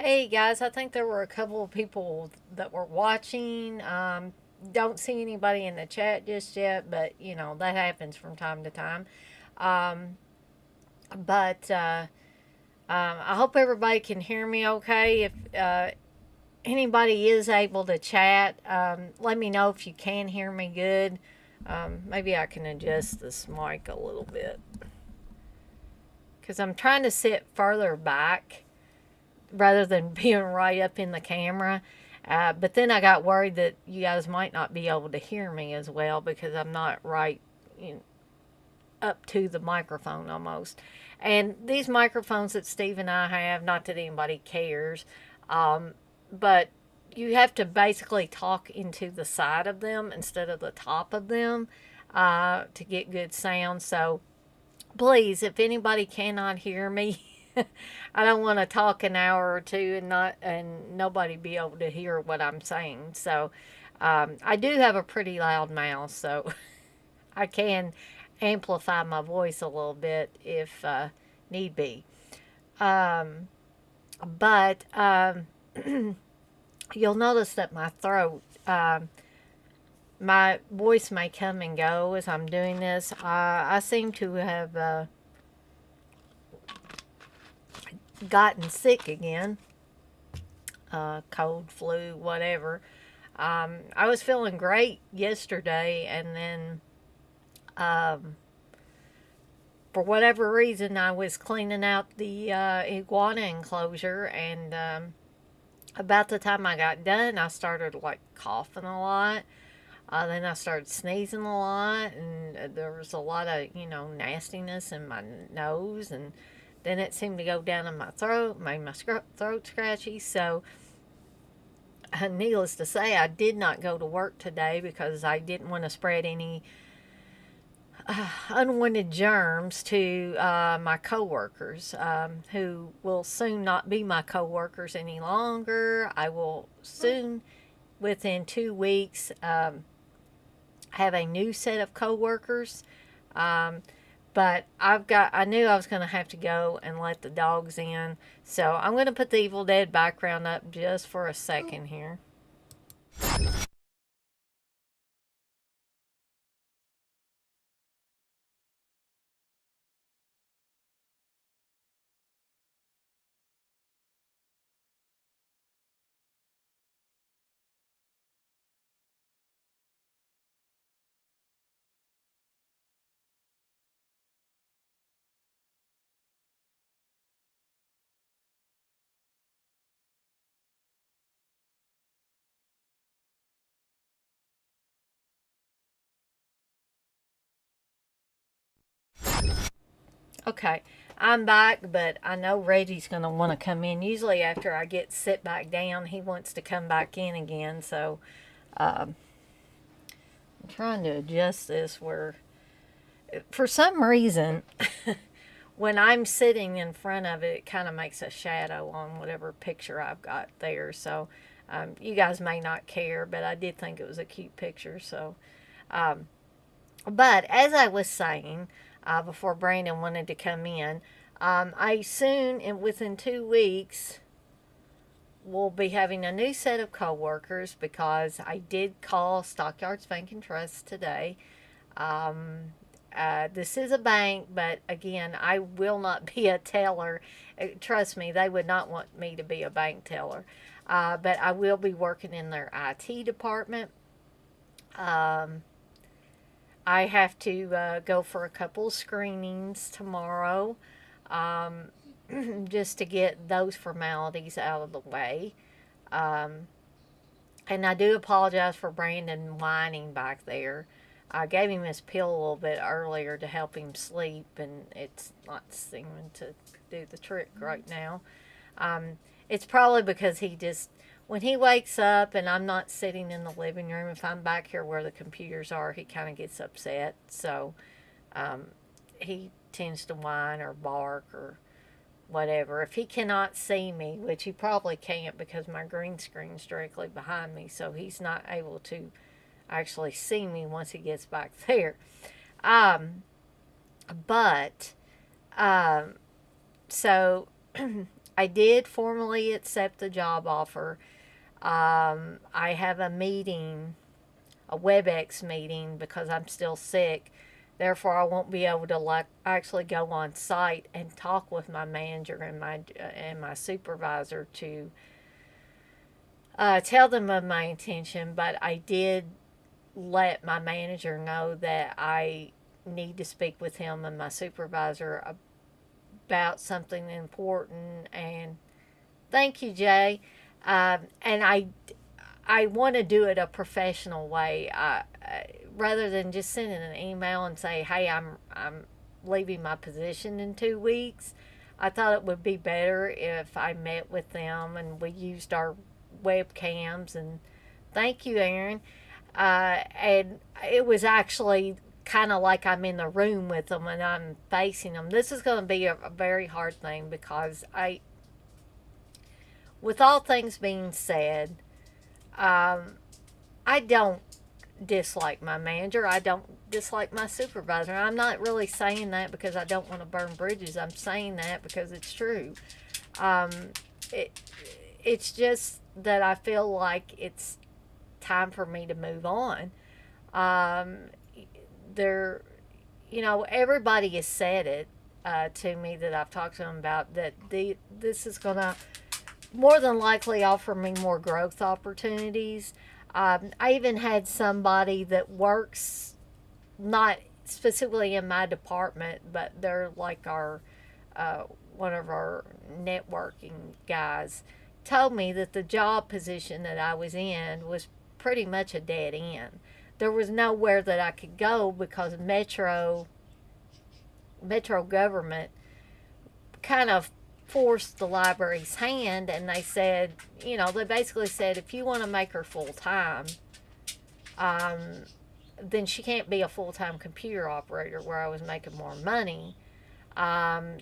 Hey guys, I think there were a couple of people that were watching. Don't see anybody in the chat just yet, but that happens from time to time. Um, but I hope everybody can hear me okay. If anybody is able to chat, let me know if you can hear me good. Maybe I can adjust this mic a little bit because I'm trying to sit further back rather than being right up in the camera. But then I got worried that you guys might not be able to hear me as well because I'm not right you know, up to the microphone almost. And these microphones that Steve and I have, not that anybody cares, um, but you have to basically talk into the side of them instead of the top of them to get good sound. So please, if anybody cannot hear me, I don't want to talk an hour or two and nobody be able to hear what I'm saying. So I do have a pretty loud mouth, so I can amplify my voice a little bit if need be. Um, but you'll notice that my voice may come and go as I'm doing this. I seem to have gotten sick again, cold, flu, whatever. I was feeling great yesterday, and then um, for whatever reason, I was cleaning out the iguana enclosure, and about the time I got done, I started like coughing a lot. Then I started sneezing a lot, and there was a lot of nastiness in my nose, and then it seemed to go down in my throat, made my throat scratchy. So, needless to say, I did not go to work today because I didn't want to spread any unwanted germs to my coworkers, who will soon not be my coworkers any longer. I will soon, within 2 weeks, have a new set of coworkers. Um, but I knew I was going to have to go and let the dogs in. So I'm going to put the Evil Dead background up just for a second here. Okay, I'm back, but I know Reggie's going to want to come in. Usually, after I get sit back down, he wants to come back in again. So um, I'm trying to adjust this where, for some reason, when I'm sitting in front of it, it kind of makes a shadow on whatever picture I've got there. So you guys may not care, but I did think it was a cute picture. So, um, but as I was saying, before Brandon wanted to come in, I soon, within 2 weeks, will be having a new set of coworkers because I did call Stockyards Bank and Trust today. Um, this is a bank, but again, I will not be a teller. Trust me, they would not want me to be a bank teller. But I will be working in their IT department. Um, I have to go for a couple screenings tomorrow, um, just to get those formalities out of the way. Um, and I do apologize for Brandon whining back there. I gave him his pill a little bit earlier to help him sleep, and it's not seeming to do the trick right now. Um, it's probably because he just, when he wakes up and I'm not sitting in the living room, if I'm back here where the computers are, he kind of gets upset. So um, he tends to whine or bark or whatever. If he cannot see me, which he probably can't because my green screen's directly behind me, so he's not able to actually see me once he gets back there. Um, but um, so I did formally accept the job offer. I have a meeting, a WebEx meeting, because I'm still sick. Therefore, I won't be able to like actually go on site and talk with my manager and my supervisor to tell them of my intention. But I did let my manager know that I need to speak with him and my supervisor about something important. And thank you, Jay. And I want to do it a professional way, rather than just sending an email and say, "Hey, I'm leaving my position in 2 weeks." I thought it would be better if I met with them and we used our webcams. And thank you, Aaron. And it was actually kind of like I'm in the room with them and I'm facing them. This is going to be a very hard thing because with all things being said, I don't dislike my manager. I don't dislike my supervisor. I'm not really saying that because I don't want to burn bridges. I'm saying that because it's true. Um, it, it's just that I feel like it's time for me to move on. Um, there, everybody has said it to me that I've talked to them about that this is going to more than likely offer me more growth opportunities. I even had somebody that works not specifically in my department, but they're like our one of our networking guys told me that the job position that I was in was pretty much a dead end. There was nowhere that I could go because metro government kind of forced the library's hand, and they said, they basically said, if you want to make her full time, um, then she can't be a full time computer operator where I was making more money.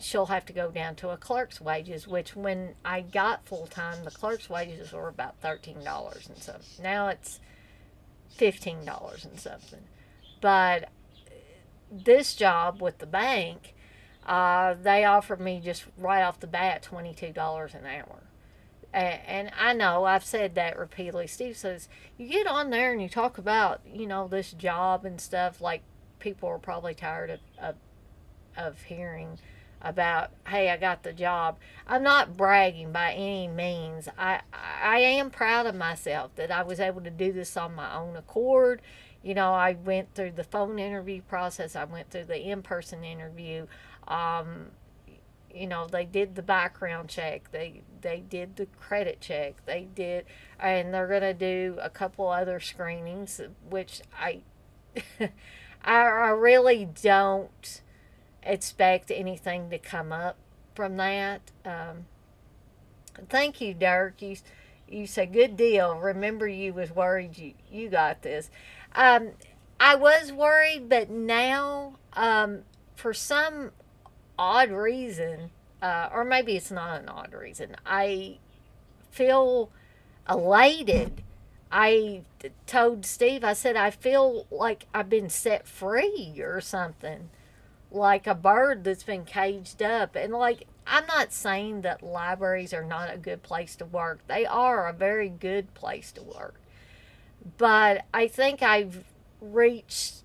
She'll have to go down to a clerk's wages, which when I got full time, the clerk's wages were about $13 and something. Now it's $15 and something. But this job with the bank, they offered me just right off the bat $22 an hour. And I know I've said that repeatedly. Steve says, you get on there and you talk about, this job and stuff, like people are probably tired of hearing about, hey, I got the job. I'm not bragging by any means. I am proud of myself that I was able to do this on my own accord. I went through the phone interview process. I went through the in-person interview. Um, they did the background check. They did the credit check. They did, and they're gonna do a couple other screenings, which I really don't expect anything to come up from that. Thank you, Dirk. You said good deal. Remember, you was worried you got this. Um, I was worried, but now, for some odd reason, or maybe it's not an odd reason, I feel elated. I told Steve, I said, I feel like I've been set free or something, like a bird that's been caged up. And like, I'm not saying that libraries are not a good place to work, they are a very good place to work. But I think I've reached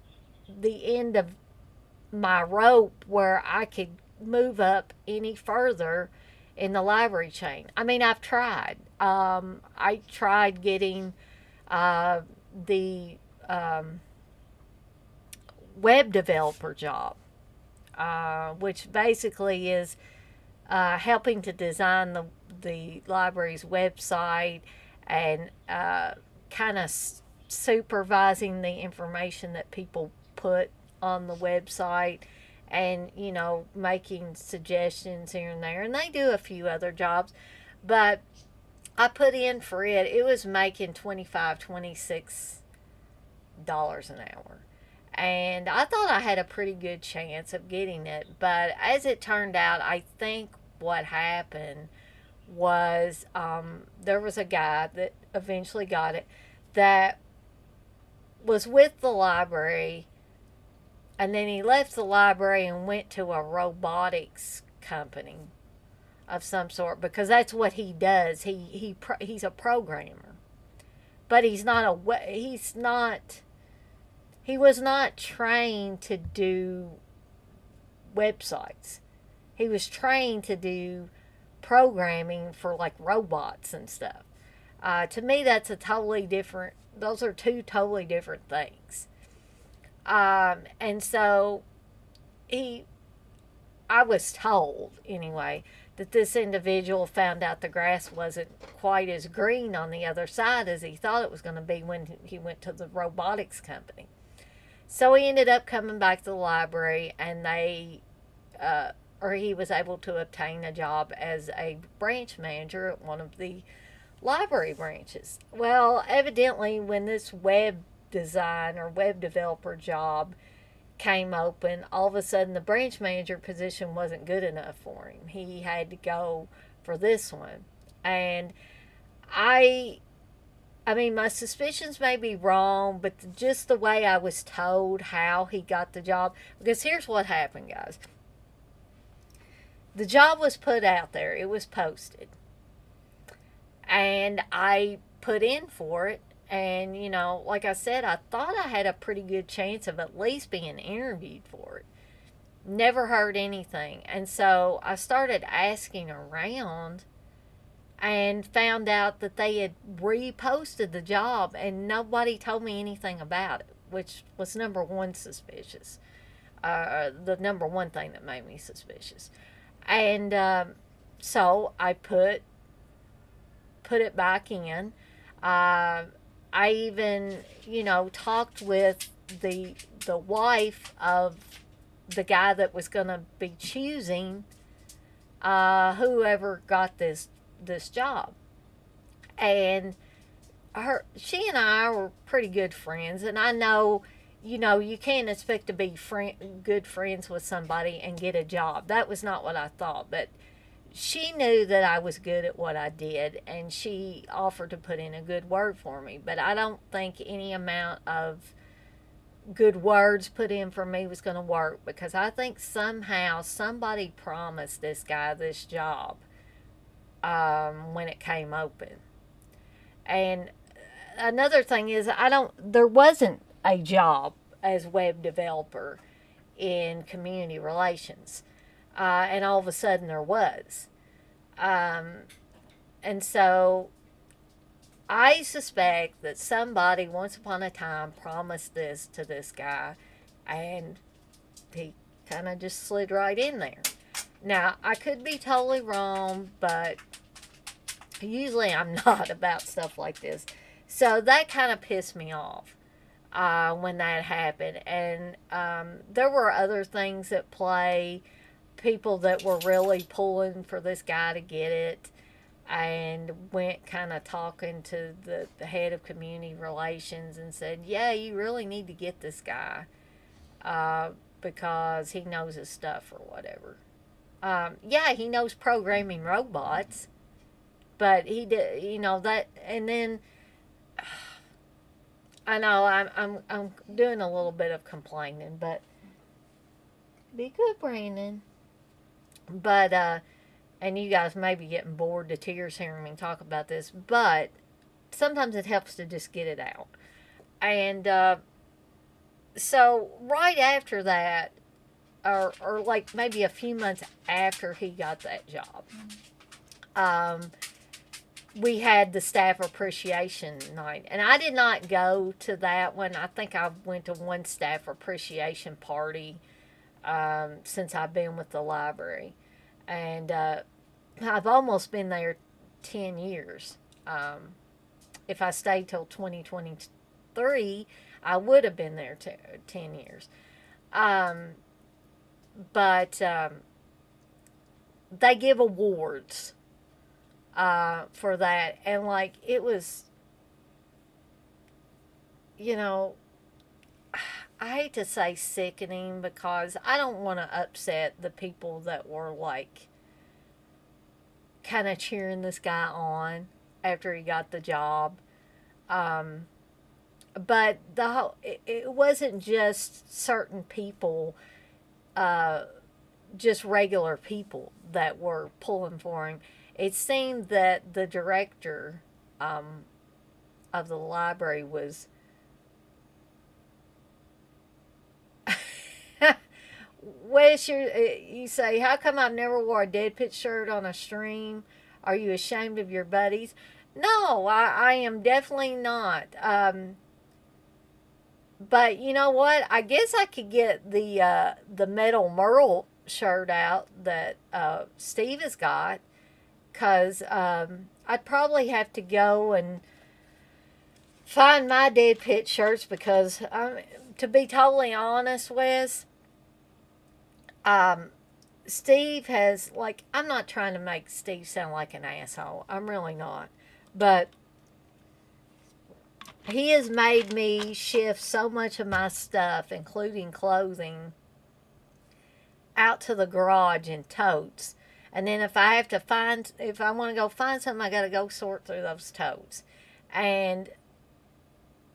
the end of my rope where I could move up any further in the library chain. I mean, I've tried. I tried getting the web developer job, which basically is helping to design the library's website and kind of supervising the information that people put on the website and making suggestions here and there. And they do a few other jobs, but I put in for it. It was making $26 an hour, and I thought I had a pretty good chance of getting it. But as it turned out, I think what happened was there was a guy that eventually got it that was with the library, and then he left the library and went to a robotics company, of some sort, because that's what he does. He's a programmer, but he was not trained to do websites. He was trained to do programming for like robots and stuff. To me, that's a totally different. Those are two totally different things. And so he, I was told anyway, that this individual found out the grass wasn't quite as green on the other side as he thought it was going to be when he went to the robotics company. So he ended up coming back to the library, and or he was able to obtain a job as a branch manager at one of the library branches. Well, evidently, when this web design or web developer job came open, all of a sudden the branch manager position wasn't good enough for him. He had to go for this one. And I mean, my suspicions may be wrong, but just the way I was told how he got the job, because here's what happened, guys. The job was put out there, it was posted, and I put in for it. And, like I said, I thought I had a pretty good chance of at least being interviewed for it. Never heard anything. And so I started asking around and found out that they had reposted the job and nobody told me anything about it, which was number one suspicious. The number one thing that made me suspicious. And so I put it back in. I even, talked with the wife of the guy that was going to be choosing whoever got this job. And she and I were pretty good friends, and I know, you can't expect to be good friends with somebody and get a job. That was not what I thought, but she knew that I was good at what I did, and she offered to put in a good word for me. But I don't think any amount of good words put in for me was going to work, because I think somehow somebody promised this guy this job when it came open. And another thing is, there wasn't a job as web developer in community relations. And all of a sudden there was. And so I suspect that somebody once upon a time promised this to this guy, and he kind of just slid right in there. Now, I could be totally wrong, but usually I'm not about stuff like this. So that kind of pissed me off when that happened. And there were other things at play. People that were really pulling for this guy to get it, and went kind of talking to the head of community relations and said, yeah, you really need to get this guy because he knows his stuff or whatever. Yeah, he knows programming robots, but he did, that. And then I know I'm doing a little bit of complaining, but be good, Brandon. But and you guys may be getting bored to tears hearing me talk about this, but sometimes it helps to just get it out. And so right after that, or like maybe a few months after he got that job, we had the staff appreciation night. And I did not go to that one. I think I went to one staff appreciation party since I've been with the library. And I've almost been there 10 years. If I stayed till 2023, I would have been there 10 years. But they give awards for that. And, like, it was, I hate to say sickening, because I don't want to upset the people that were, like, kind of cheering this guy on after he got the job. But it wasn't just certain people, just regular people that were pulling for him. It seemed that the director of the library was Wes, you say, how come I never wore a Dead Pit shirt on a stream? Are you ashamed of your buddies? No, I am definitely not. But you know what? I guess I could get the Metal Merle shirt out that Steve has got, because I'd probably have to go and find my Dead Pit shirts, because to be totally honest, Wes, Steve has, like, I'm not trying to make Steve sound like an asshole. I'm really not. But he has made me shift so much of my stuff, including clothing, out to the garage in totes. And then if I want to go find something, I got to go sort through those totes. And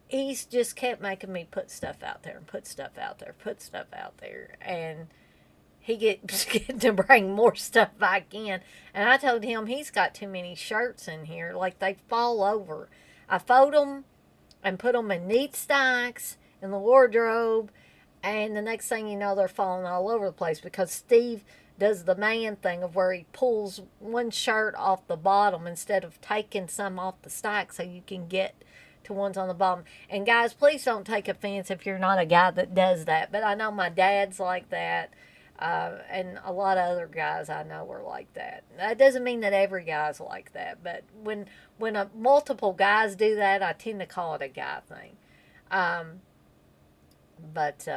he's just kept making me put stuff out there and put stuff out there, put stuff out there. And he gets to bring more stuff back in. And I told him he's got too many shirts in here. Like, they fall over. I fold them and put them in neat stacks in the wardrobe. And the next thing you know, they're falling all over the place, because Steve does the man thing of where he pulls one shirt off the bottom instead of taking some off the stack so you can get to ones on the bottom. And guys, please don't take offense if you're not a guy that does that. But I know my dad's like that. And a lot of other guys I know are like that. That doesn't mean that every guy's like that, but when multiple guys do that, I tend to call it a guy thing. But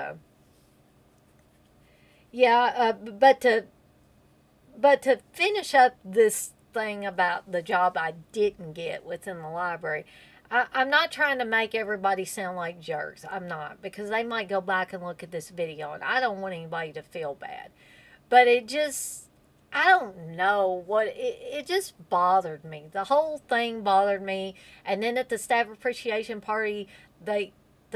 yeah, but to finish up this thing about the job I didn't get within the library, I'm not trying to make everybody sound like jerks. I'm not, because they might go back and look at this video, and I don't want anybody to feel bad. But I don't know what, it just bothered me. The whole thing bothered me. And then at the staff appreciation party, they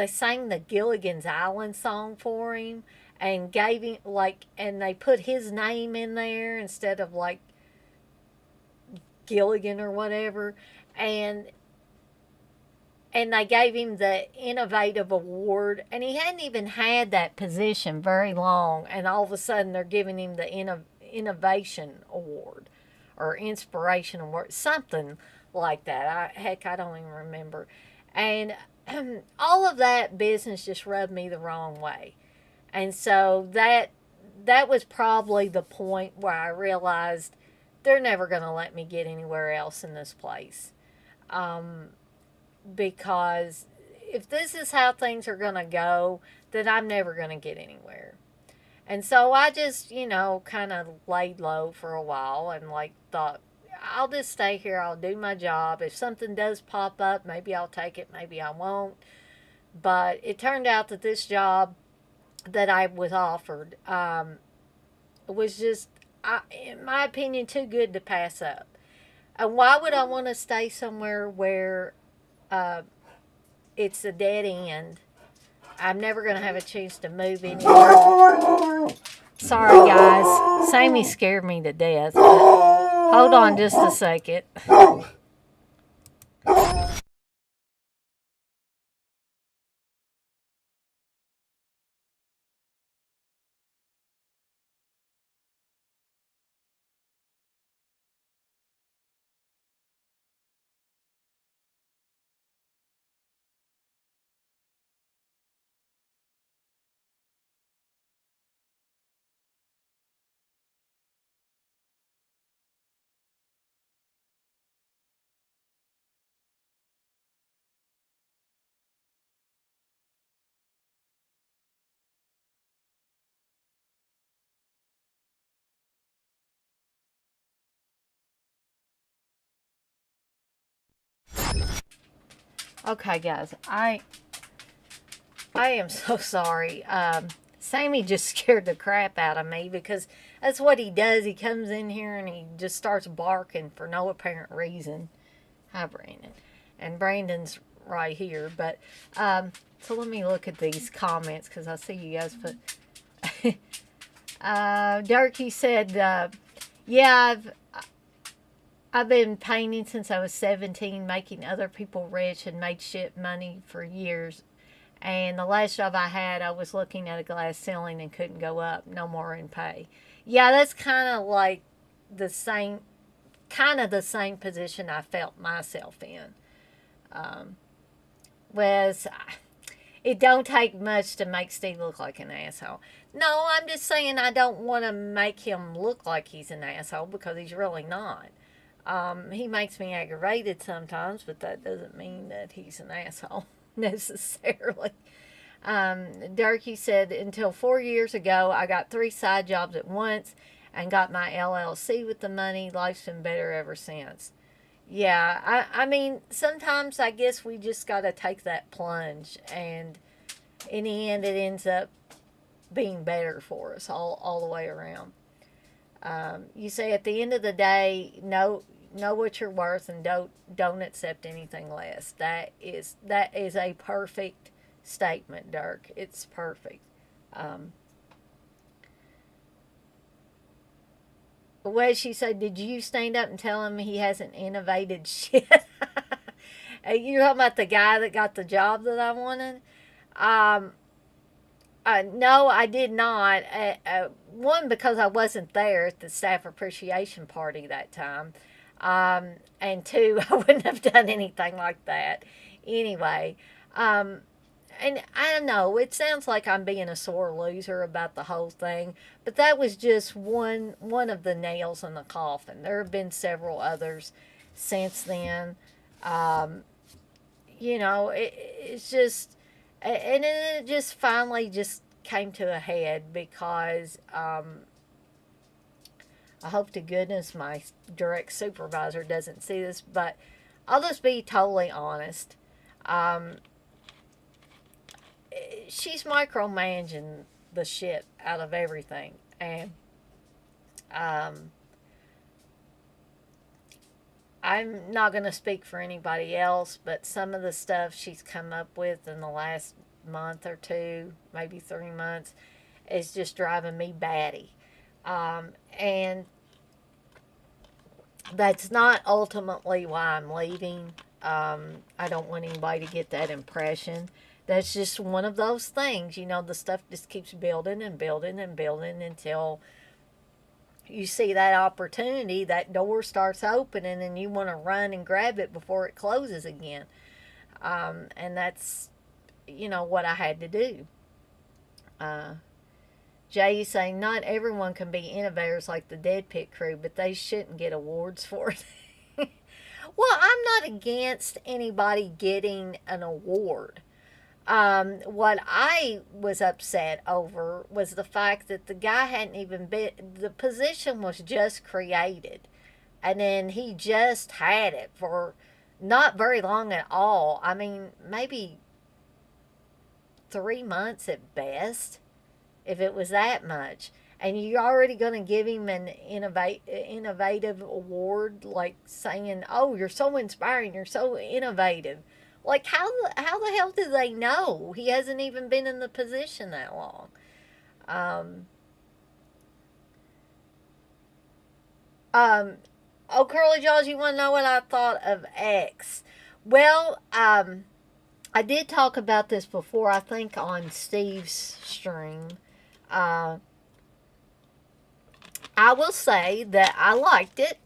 sang the Gilligan's Island song for him and gave him, like, and they put his name in there instead of, like, Gilligan or whatever. And they gave him the innovative award, and he hadn't even had that position very long, and all of a sudden they're giving him the innovation award or inspiration award, something like that. I don't even remember. And all of that business just rubbed me the wrong way. And so that was probably the point where I realized they're never going to let me get anywhere else in this place. Because if this is how things are going to go, then I'm never going to get anywhere. And so I just, kind of laid low for a while and, like, thought, I'll just stay here. I'll do my job. If something does pop up, maybe I'll take it, maybe I won't. But it turned out that this job that I was offered was just, in my opinion, too good to pass up. And why would I want to stay somewhere where it's a dead end? I'm never going to have a chance to move anywhere. Sorry, guys. Sammy scared me to death. Hold on just a second. Okay, guys. I am so sorry. Sammy just scared the crap out of me, because that's what he does. He comes in here and he just starts barking for no apparent reason. Hi, Brandon. And Brandon's right here. But, so let me look at these comments, because I see you guys put... Dirk, he said, Yeah, I've been painting since I was 17, making other people rich and made shit money for years. And the last job I had, I was looking at a glass ceiling and couldn't go up no more in pay. Yeah, that's the same the same position I felt myself in. Um, was it don't take much to make Steve look like an asshole. No, I'm just saying I don't want to make him look like he's an asshole because he's really not. He makes me aggravated sometimes, but that doesn't mean that he's an asshole necessarily. Durkee said, until 4 years ago, I got 3 side jobs at once and got my LLC with the money. Life's been better ever since. Yeah, I mean, sometimes I guess we just got to take that plunge, and in the end, it ends up being better for us all the way around. You say at the end of the day, know what you're worth, and don't accept anything less. That is a perfect statement, Dirk. It's perfect. Um, what she said, did you stand up and tell him he hasn't innovated shit? You're talking about the guy that got the job that I wanted? Um, no, I did not. One, because I wasn't there at the staff appreciation party that time. And two, I wouldn't have done anything like that anyway. Um, and I know it sounds like I'm being a sore loser about the whole thing, but that was just one of the nails in the coffin. There have been several others since then. Um, it's just, and then it just finally just came to a head because I hope to goodness my direct supervisor doesn't see this, but I'll just be totally honest. Um, she's micromanaging the shit out of everything, and um, I'm not going to speak for anybody else, but some of the stuff she's come up with in the last month or two, maybe 3 months, is just driving me batty. And that's not ultimately why I'm leaving. I don't want anybody to get that impression. That's just one of those things. The stuff just keeps building and building and building until you see that opportunity, that door starts opening, and you want to run and grab it before it closes again. And that's, what I had to do. Uh, Jay is saying not everyone can be innovators like the Dead Pit crew, but they shouldn't get awards for it. Well, I'm not against anybody getting an award. What I was upset over was the fact that the guy hadn't even been, the position was just created. And then he just had it for not very long at all. I mean, maybe 3 months at best, if it was that much. And you're already going to give him an innovative award, like saying, "Oh, you're so inspiring, you're so innovative." Like how the hell do they know he hasn't even been in the position that long? Um, um, oh, Curly Jaws, you want to know what I thought of X? Well, I did talk about this before. I think on Steve's stream. Uh, I will say that I liked it.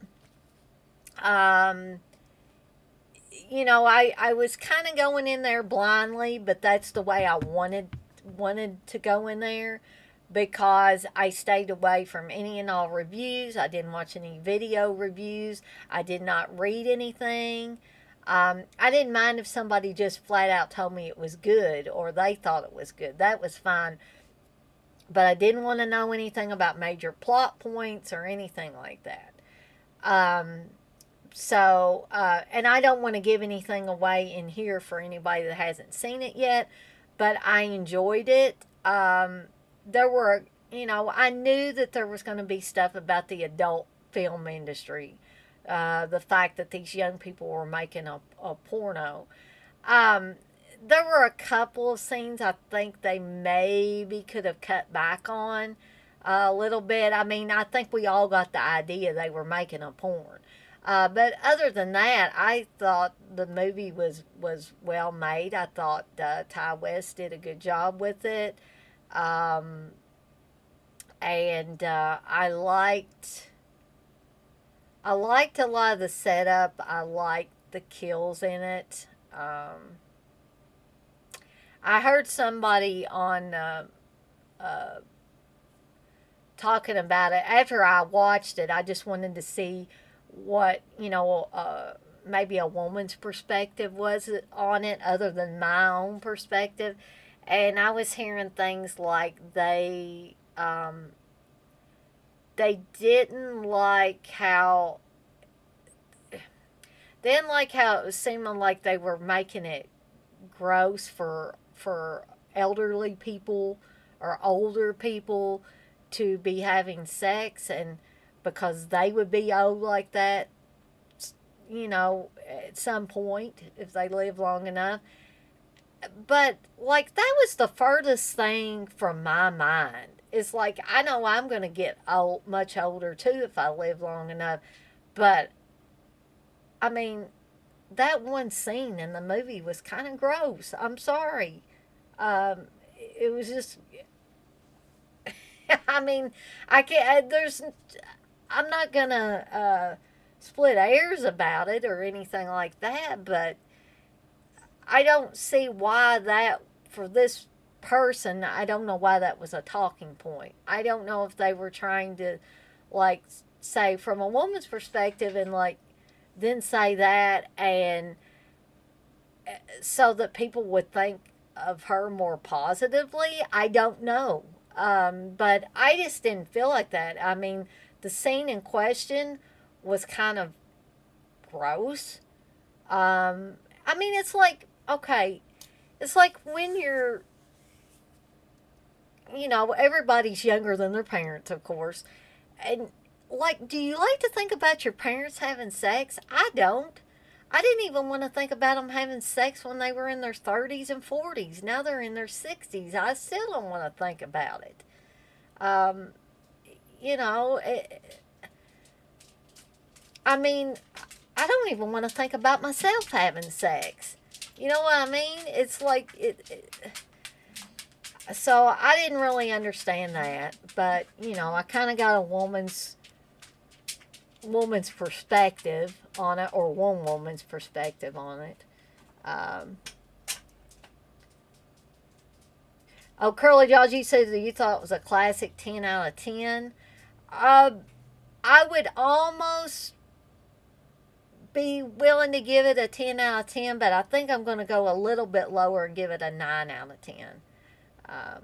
Um, I was kind of going in there blindly, but that's the way I wanted to go in there because I stayed away from any and all reviews. I didn't watch any video reviews. I did not read anything. I didn't mind if somebody just flat out told me it was good or they thought it was good. That was fine. But I didn't want to know anything about major plot points or anything like that. Um, and I don't want to give anything away in here for anybody that hasn't seen it yet, but I enjoyed it. There were, I knew that there was going to be stuff about the adult film industry, the fact that these young people were making a porno. Um, there were a couple of scenes I think they maybe could have cut back on. a little bit. I mean, I think we all got the idea they were making a porn. But other than that, I thought the movie was well made. I thought Ty West did a good job with it. Um, and I liked a lot of the setup. I liked the kills in it. I heard somebody on uh, talking about it after I watched it. I just wanted to see what maybe a woman's perspective was on it, other than my own perspective. And I was hearing things like they didn't like how it was seeming like they were making it gross for elderly people or older people to be having sex, and because they would be old like that, at some point if they live long enough. But like that was the furthest thing from my mind. It's like I know I'm going to get old, much older too, if I live long enough. But I mean, that one scene in the movie was kind of gross. I'm sorry. It was just. I mean, I can't. There's. I'm not gonna split hairs about it or anything like that, but I don't see why that for this person. I don't know why that was a talking point. I don't know if they were trying to, like, say from a woman's perspective and like then say that and so that people would think of her more positively. I don't know. But I just didn't feel like that. I mean, the scene in question was kind of gross. I mean, it's like, okay, it's like when you're, everybody's younger than their parents, of course. And, like, do you like to think about your parents having sex? I don't. I didn't even want to think about them having sex when they were in their 30s and 40s. Now they're in their 60s. I still don't want to think about it. Um, you know, it, I mean, I don't even want to think about myself having sex. You know what I mean? It's like so I didn't really understand that, but I kind of got a woman's perspective on it, or one woman's perspective on it. Um, Curly Dodgy says that you thought it was a classic 10 out of 10. Uh, I would almost be willing to give it a 10 out of 10, but I think I'm going to go a little bit lower and give it a 9 out of 10. Um,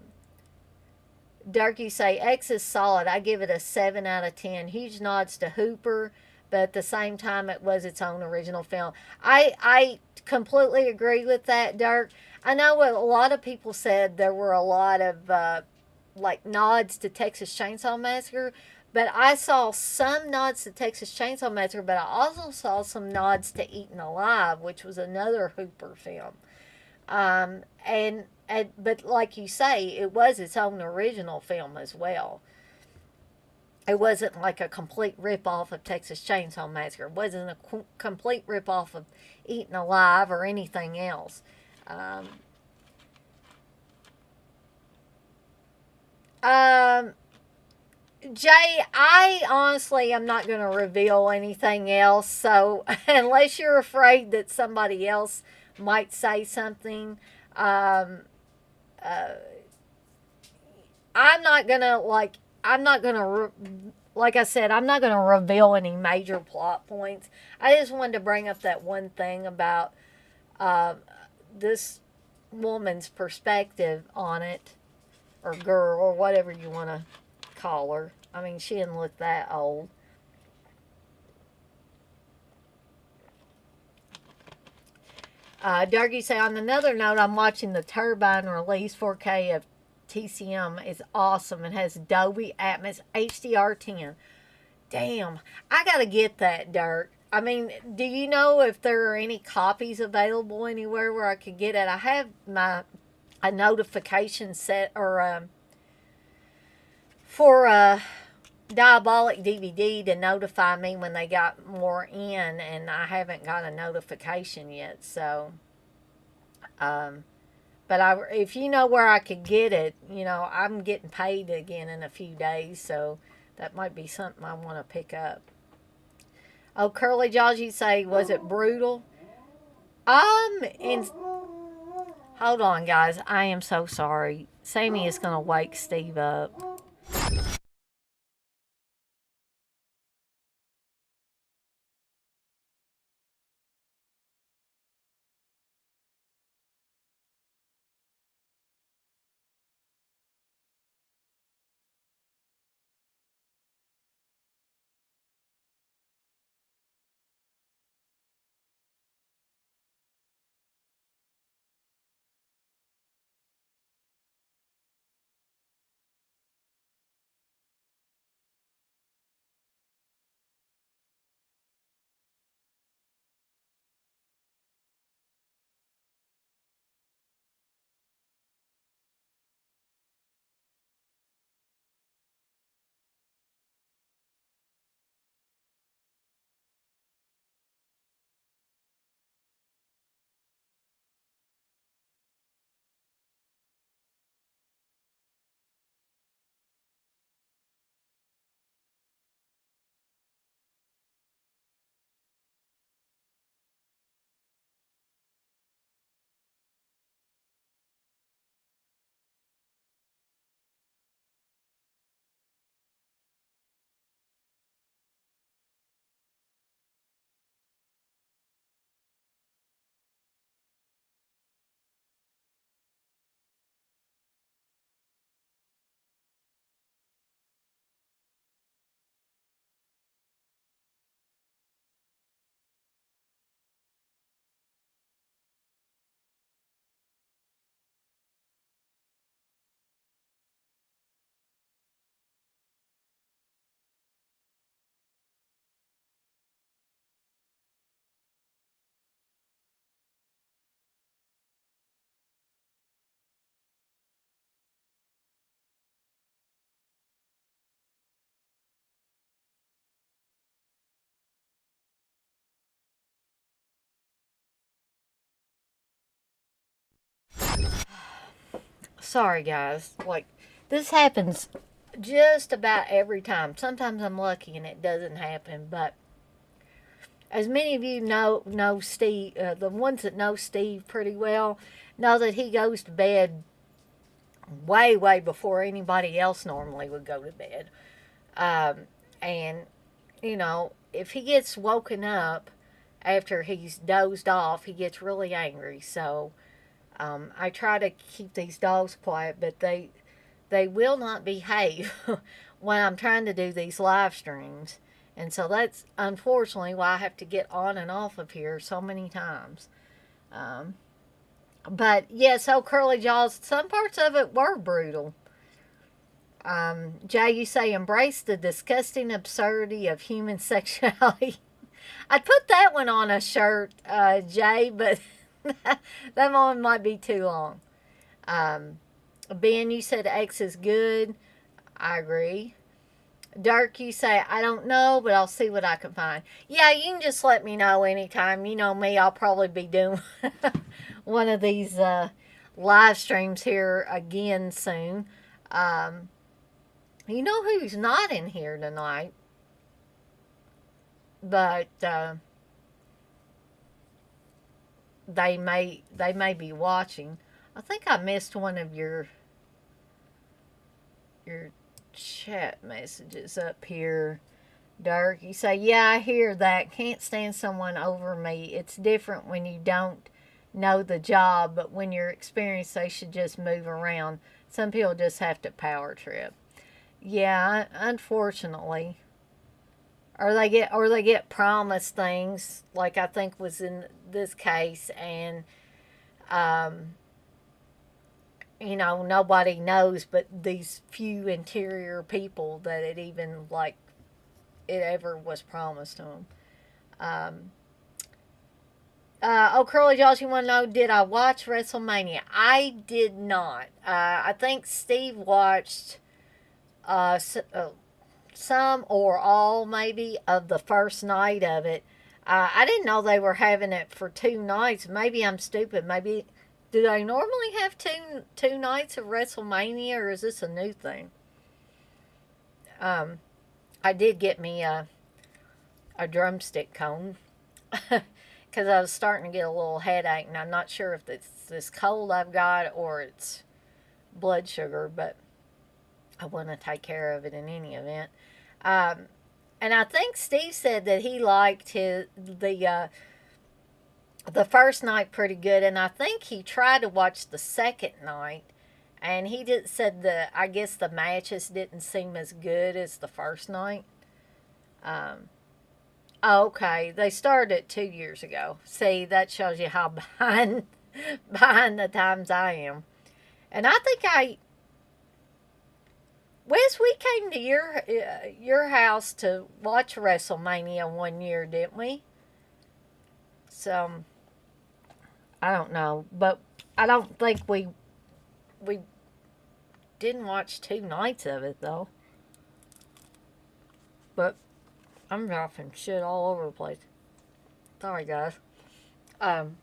Dirk, you say X is solid. I give it a 7 out of 10. Huge nods to Hooper, but at the same time, it was its own original film. I completely agree with that, Dirk. I know what a lot of people said. There were a lot of like nods to Texas Chainsaw Massacre, but I saw some nods to Texas Chainsaw Massacre, but I also saw some nods to Eaten Alive, which was another Hooper film. But like you say, it was its own original film as well. It wasn't like a complete rip-off of Texas Chainsaw Massacre. It wasn't a complete rip-off of Eaten Alive or anything else. Um, um, Jay, I honestly am not going to reveal anything else. So unless you're afraid that somebody else might say something, um, uh, I'm not gonna like. I'm not gonna. Like I said, I'm not gonna reveal any major plot points. I just wanted to bring up that one thing about uh, this woman's perspective on it, or girl, or whatever you want to call her. I mean, she didn't look that old. Darky say, on another note, I'm watching the Turbine release 4K of TCM. Is awesome and has Dolby Atmos HDR10. Damn, I gotta get that, Dirk. I mean, do you know if there are any copies available anywhere where I could get it? I have a notification set or for Diabolic DVD to notify me when they got more in, and I haven't got a notification yet. So, um, but if you know where I could get it, I'm getting paid again in a few days, so that might be something I want to pick up. Oh, Curly Jaws, you say, was it brutal? And hold on, guys. I am so sorry. Sammy is going to wake Steve up. Sorry, guys. Like, this happens just about every time. Sometimes I'm lucky and it doesn't happen, but as many of you know Steve, the ones that know Steve pretty well, know that he goes to bed way before anybody else normally would go to bed. And if he gets woken up after he's dozed off, he gets really angry. So I try to keep these dogs quiet, but they will not behave when I'm trying to do these live streams. And so that's unfortunately why I have to get on and off of here so many times. Um, but yeah, so Curly Jaws, some parts of it were brutal. Jay, you say embrace the disgusting absurdity of human sexuality. I'd put that one on a shirt, Jay, but that one might be too long. Um, Ben, you said X is good. I agree. Dirk, you say, I don't know, but I'll see what I can find. Yeah, you can just let me know anytime. You know me, I'll probably be doing one of these live streams here again soon. Um, you know who's not in here tonight? But they may be watching. I think I missed one of your chat messages up here. Dirk, you say, yeah, I hear that. Can't stand someone over me. It's different when you don't know the job, but when you're experienced, they should just move around. Some people just have to power trip. Yeah, unfortunately. Or they get promised things, like I think was in this case, and um, nobody knows but these few interior people that it even like it ever was promised to them. Um, Curly Josh, you want to know, did I watch WrestleMania? I did not. I think Steve watched uh, some or all maybe of the first night of it. I didn't know they were having it for 2 nights. Maybe I'm stupid. Maybe do they normally have two nights of WrestleMania, or is this a new thing? Um, I did get me a drumstick cone because I was starting to get a little headache, and I'm not sure if it's this cold I've got or it's blood sugar, but I want to take care of it in any event. Um, and I think Steve said that he liked the first night pretty good, and I think he tried to watch the second night, and he did said I guess the matches didn't seem as good as the first night. Um, okay, they started 2 years ago. See, that shows you how behind the times I am. And I think Wes, we came to your house to watch WrestleMania one year, didn't we? So I don't know, but I don't think we didn't watch 2 nights of it though. But I'm dropping shit all over the place. Sorry, guys. Um,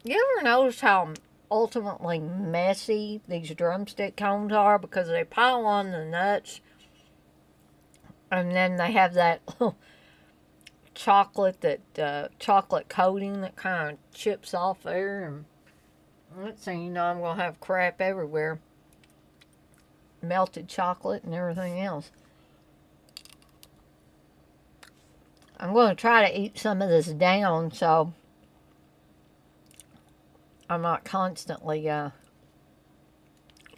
you ever notice how ultimately messy these drumstick cones are because they pile on the nuts, and then they have that chocolate coating that kind of chips off there, and next thing you know, I'm gonna have crap everywhere, melted chocolate and everything else. I'm going to try to eat some of this down so I'm not constantly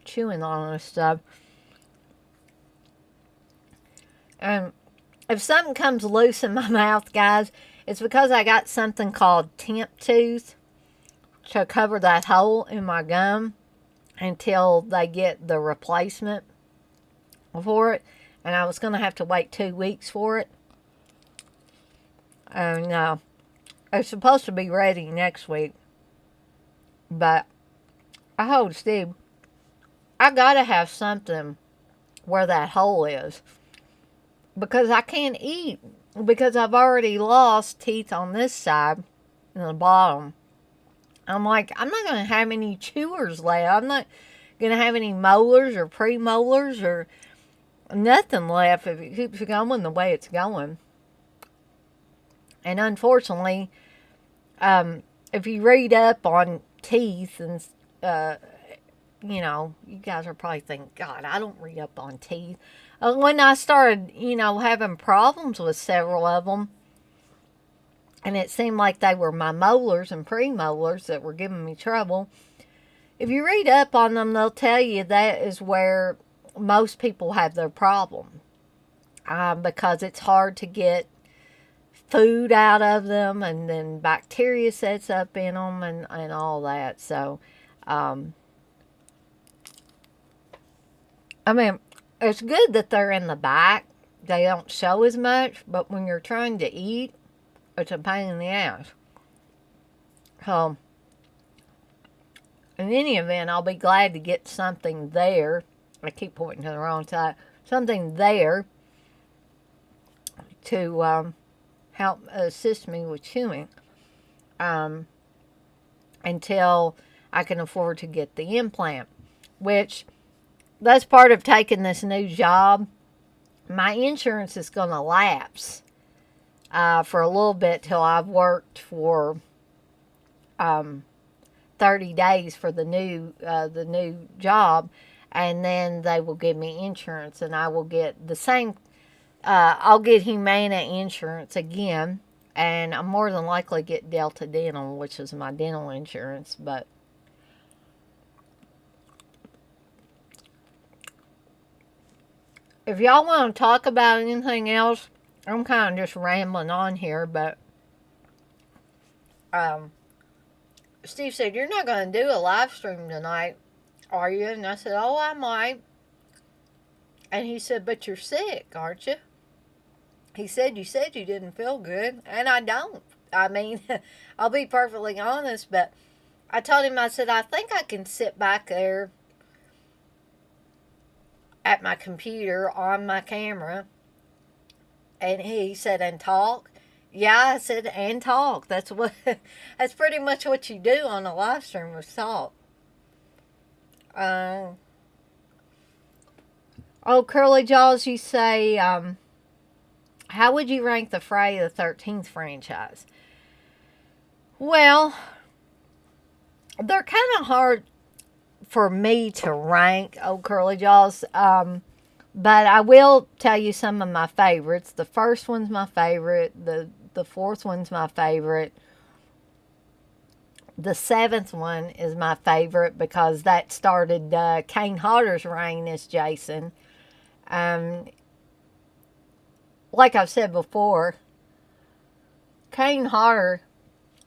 chewing on this stuff. And if something comes loose in my mouth, guys, it's because I got something called temp tooth to cover that hole in my gum until they get the replacement for it. And I was going to have to wait 2 weeks for it. And it's supposed to be ready next week. But I told Steve, I gotta have something where that hole is. Because I can't eat. Because I've already lost teeth on this side and the bottom. I'm like, I'm not going to have any chewers left. I'm not going to have any molars or premolars or nothing left if it keeps going the way it's going. And unfortunately, if you read up on teeth and, you guys are probably thinking, God, I don't read up on teeth. When I started, having problems with several of them, and it seemed like they were my molars and premolars that were giving me trouble. If you read up on them, they'll tell you that is where most people have their problem. Because it's hard to get food out of them, and then bacteria sets up in them and all that. So, I mean, it's good that they're in the back. They don't show as much, but when you're trying to eat, it's a pain in the ass. So, in any event, I'll be glad to get something there. I keep pointing to the wrong side. Something there to help assist me with chewing until I can afford to get the implant, which that's part of taking this new job. My insurance is going to lapse for a little bit till I've worked for 30 days for the new job, and then they will give me insurance, and I will get the same. I'll get Humana insurance again, and I'm more than likely get Delta Dental, which is my dental insurance. But if y'all want to talk about anything else, I'm kind of just rambling on here. But Steve said, "You're not going to do a live stream tonight, are you?" And I said, "Oh, I might." And he said, "But you're sick, aren't you?" He said you didn't feel good, and I don't. I mean, I'll be perfectly honest, but I told him, I said, I think I can sit back there at my computer on my camera. And he said, and talk. Yeah, I said, and talk. That's what. That's pretty much what you do on a live stream is talk. Uh, oh, Curly Jaws, you say, how would you rank the Friday the 13th franchise? Well, they're kind of hard for me to rank, oh, Curly Jaws. But I will tell you some of my favorites. The first one's my favorite. The fourth one's my favorite. The seventh one is my favorite because that started Kane Hodder's reign as Jason. Um, like I've said before, Kane Hodder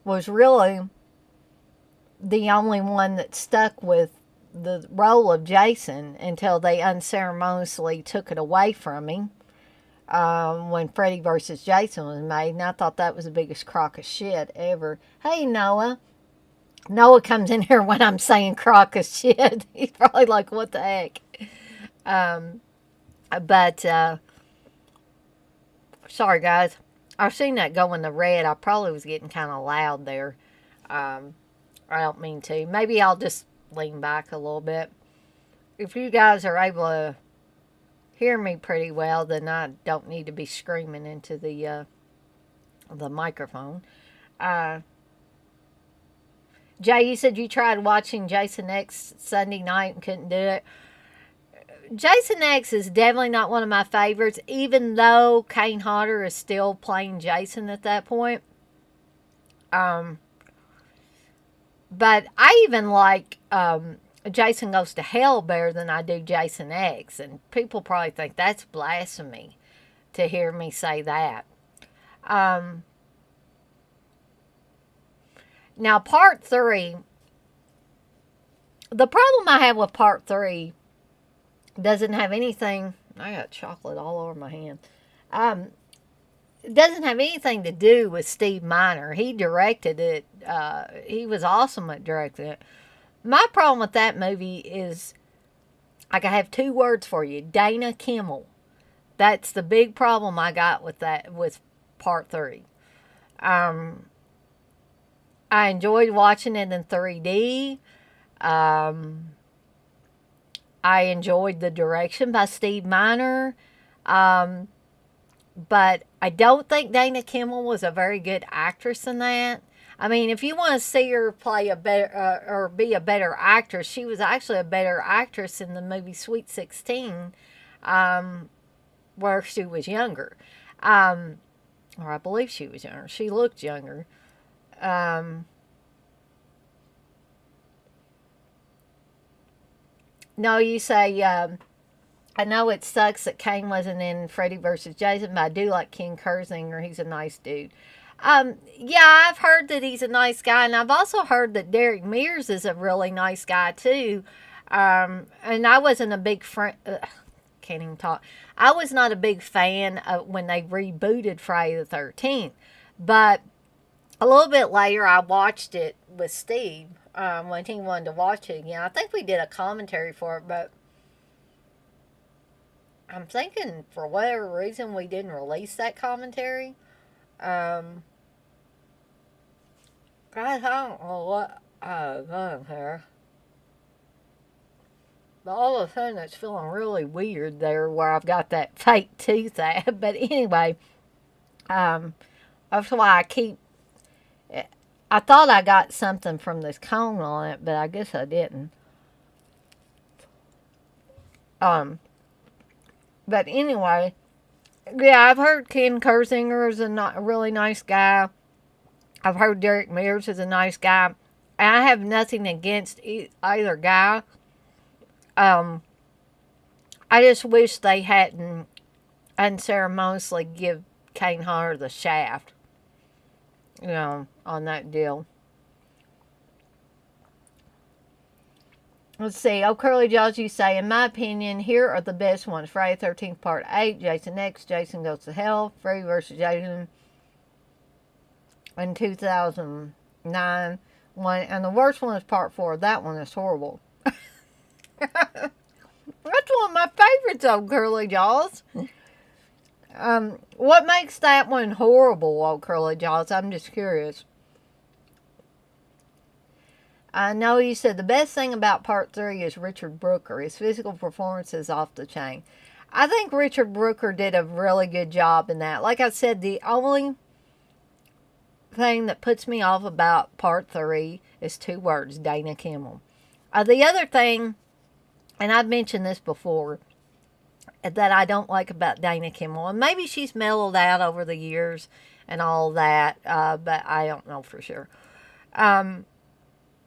was really the only one that stuck with the role of Jason until they unceremoniously took it away from him when Freddy vs. Jason was made. And I thought that was the biggest crock of shit ever. Hey, Noah. Noah comes in here when I'm saying crock of shit. He's probably like, what the heck? But sorry, guys. I've seen that go in the red. I probably was getting kind of loud there. I don't mean to. Maybe I'll just lean back a little bit. If you guys are able to hear me pretty well, then I don't need to be screaming into the microphone. Jay, you said you tried watching Jason X Sunday night and couldn't do it. Jason X is definitely not one of my favorites, even though Kane Hodder is still playing Jason at that point. But I even like Jason Goes to Hell better than I do Jason X. And people probably think that's blasphemy to hear me say that. Now, part 3, the problem I have with part 3 doesn't have anything, I got chocolate all over my hand. It doesn't have anything to do with Steve Miner. He directed it. He was awesome at directing it. My problem with that movie is, I have 2 words for you. Dana Kimmel. That's the big problem I got with that, with part 3. I enjoyed watching it in 3D. I enjoyed the direction by Steve Miner. But I don't think Dana Kimmel was a very good actress in that. I mean, if you want to see her play a better or be a better actress, she was actually a better actress in the movie Sweet 16, where she was younger. Or I believe she was younger. She looked younger. No, you say, I know it sucks that Kane wasn't in Freddy vs. Jason, but I do like Ken Kersinger. He's a nice dude. Yeah, I've heard that he's a nice guy, and I've also heard that Derek Mears is a really nice guy, too. And I wasn't a big friend. Can't even talk. I was not a big fan of when they rebooted Friday the 13th. But a little bit later, I watched it with Steve when he wanted to watch it again. I think we did a commentary for it, but I'm thinking for whatever reason we didn't release that commentary. God, I don't know what going here. But all of a sudden it's feeling really weird there where I've got that fake tooth at. But anyway, that's why I thought I got something from this cone on it, but I guess I didn't. But anyway, yeah, I've heard Ken Kersinger is a really nice guy. I've heard Derek Mears is a nice guy. And I have nothing against either guy. I just wish they hadn't unceremoniously give Kane Hodder the shaft. You know, on that deal. Let's see. Oh, Curly Jaws, you say, in my opinion, here are the best ones. Friday 13th Part 8, Jason X, Jason Goes to Hell, Freddy vs. Jason in 2009. And the worst one is Part 4. That one is horrible. That's one of my favorites, old Curly Jaws. What makes that one horrible, old Curly Jaws? I'm just curious. I know you said the best thing about part 3 is Richard Brooker. His physical performance is off the chain. I think Richard Brooker did a really good job in that. Like I said, the only thing that puts me off about part 3 is 2 words: Dana Kimmel. The other thing, and I've mentioned this before, that I don't like about Dana Kimmel, and maybe she's mellowed out over the years and all that, but I don't know for sure.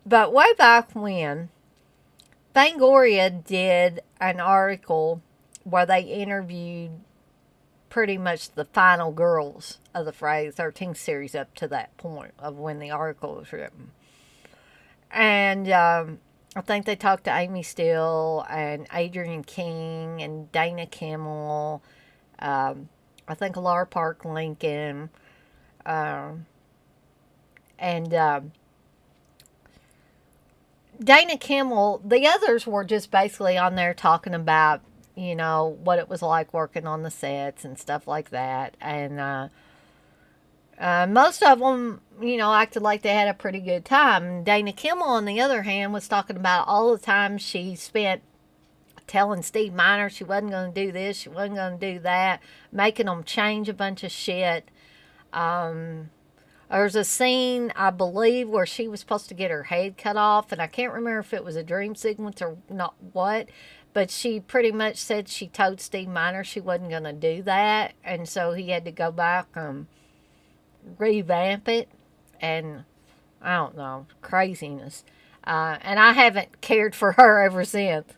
But way back when, Fangoria did an article where they interviewed pretty much the final girls of the Friday the 13th series up to that point of when the article was written. And I think they talked to Amy Steele and Adrienne King and Dana Kimmel. I think Laura Park Lincoln. And Dana Kimmel, the others were just basically on there talking about, what it was like working on the sets and stuff like that. And most of them, acted like they had a pretty good time. Dana Kimmel, on the other hand, was talking about all the time she spent telling Steve Miner she wasn't going to do this, she wasn't going to do that, making them change a bunch of shit. There's a scene, I believe, where she was supposed to get her head cut off, and I can't remember if it was a dream sequence or not what, but she pretty much said she told Steve Miner she wasn't going to do that, and so he had to go back and revamp it, and I don't know, craziness. And I haven't cared for her ever since.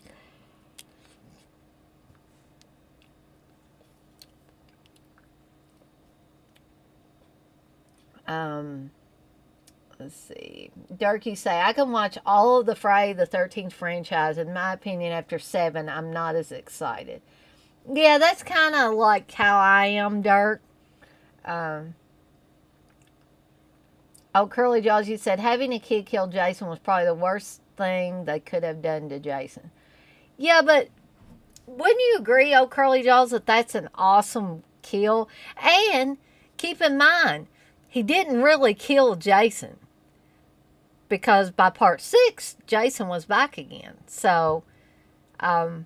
Let's see. Dirk, you say, I can watch all of the Friday the 13th franchise. In my opinion, after 7, I'm not as excited. Yeah, that's kind of like how I am, Dirk. Oh, Curly Jaws, you said, having a kid kill Jason was probably the worst thing they could have done to Jason. Yeah, but wouldn't you agree, oh, Curly Jaws, that that's an awesome kill? And keep in mind, he didn't really kill Jason, because by part 6, Jason was back again. So, I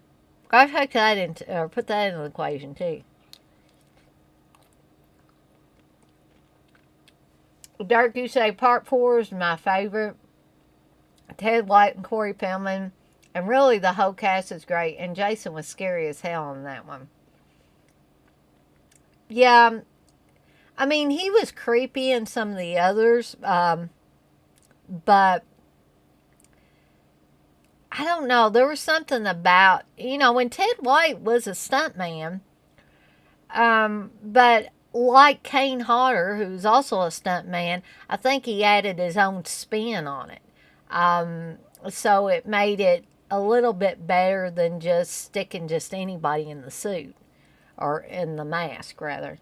take that into, or put that in the equation too. Dark, you say part 4 is my favorite. Ted White and Corey Feldman, and really the whole cast is great. And Jason was scary as hell in that one. Yeah, I mean, he was creepy in some of the others, but I don't know. There was something about, when Ted White was a stuntman, but like Kane Hodder, who's also a stuntman, I think he added his own spin on it. So it made it a little bit better than just sticking just anybody in the suit, or in the mask, rather.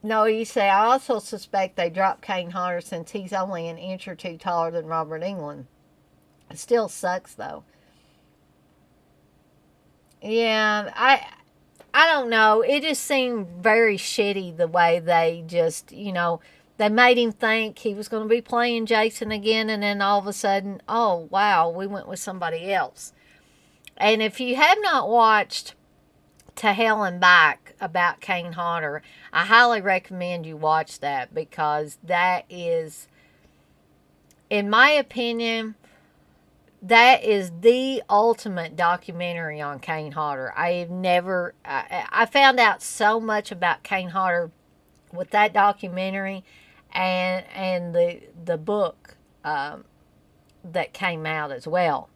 No, you say, I also suspect they dropped Kane Hodder since he's only an inch or two taller than Robert England. It still sucks, though. Yeah, I don't know. It just seemed very shitty the way they just, they made him think he was going to be playing Jason again, and then all of a sudden, oh, wow, we went with somebody else. And if you have not watched To Hell and Back about Kane Hodder, I highly recommend you watch that, because that is, in my opinion, that is the ultimate documentary on Kane Hodder. I found out so much about Kane Hodder with that documentary, and the book that came out as well.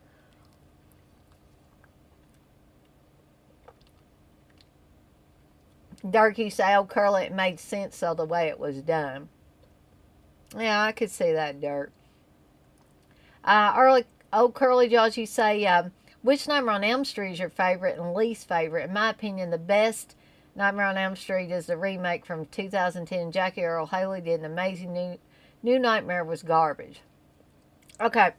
Darky say, oh, Curly, it made sense though the way it was done. Yeah, I could see that, Dirk. Early, oh, Curly Jaws, you say, which Nightmare on Elm Street is your favorite and least favorite? In my opinion, the best Nightmare on Elm Street is the remake from 2010. Jackie Earl Haley did an amazing New Nightmare was garbage. Okay.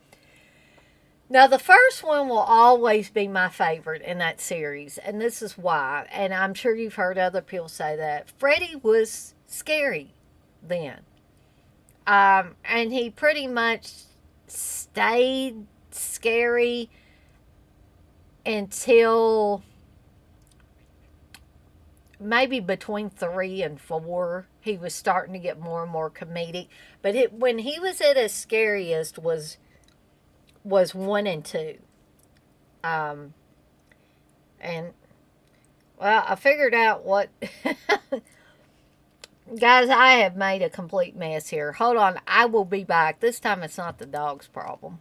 Now, the first one will always be my favorite in that series, and this is why. And I'm sure you've heard other people say that. Freddy was scary then. And he pretty much stayed scary until maybe between 3 and 4. He was starting to get more and more comedic. But when he was at his scariest was 1 and 2. Um, and well, I figured out what. Guys, I have made a complete mess here. Hold on, I will be back. This time it's not the dog's problem.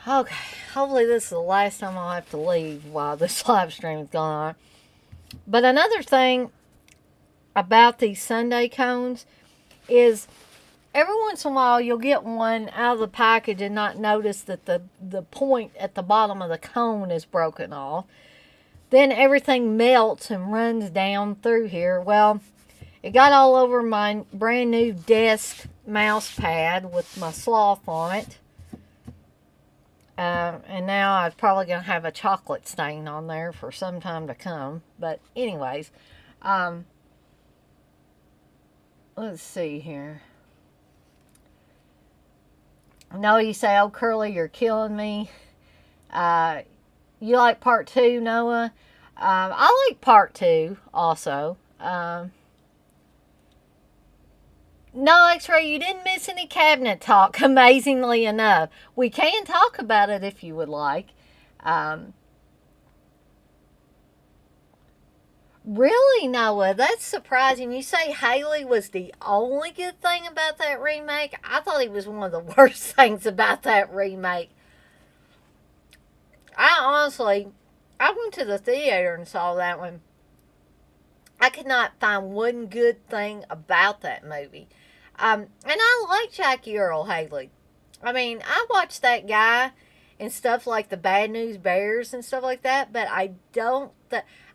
Okay, hopefully this is the last time I'll have to leave while this live stream is going on. But another thing about these Sunday cones is every once in a while you'll get one out of the package and not notice that the point at the bottom of the cone is broken off. Then everything melts and runs down through here. Well, it got all over my brand new desk mouse pad with my sloth on it. And now I'm probably going to have a chocolate stain on there for some time to come. But anyways, let's see here. I know you say, oh, Curly, you're killing me. You like part 2, Noah? I like part 2 also. No, X-Ray, you didn't miss any cabinet talk, amazingly enough. We can talk about it if you would like. Really, Noah? That's surprising. You say Haley was the only good thing about that remake? I thought he was one of the worst things about that remake. I went to the theater and saw that one. I could not find one good thing about that movie. And I like Jackie Earle Haley. I mean, I watched that guy and stuff like the Bad News Bears and stuff like that, but I don't.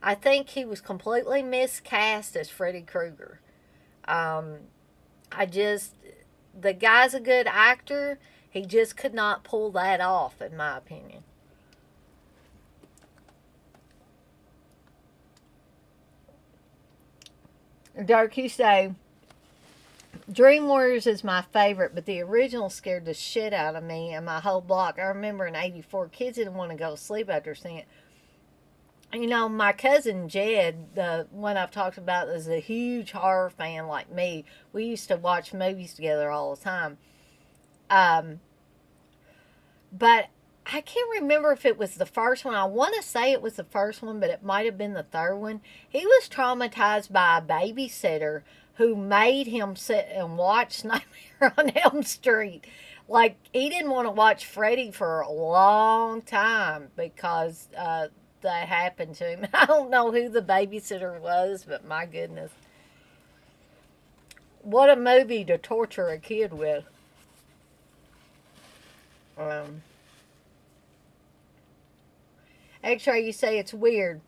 I think he was completely miscast as Freddy Krueger. Um, I just the guy's a good actor. He just could not pull that off, in my opinion. Dark, you say Dream Warriors is my favorite, but the original scared the shit out of me and my whole block. I remember in '84, kids didn't want to go to sleep after seeing it. You know, my cousin Jed, the one I've talked about, is a huge horror fan like me. We used to watch movies together all the time. Um, but I can't remember if it was the first one. I want to say it was the first one, but it might have been the third one. He was traumatized by a babysitter who made him sit and watch Nightmare on Elm Street. Like, he didn't want to watch Freddy for a long time because that happened to him. I don't know who the babysitter was, but my goodness. What a movie to torture a kid with. Um, X-Ray, you say it's weird.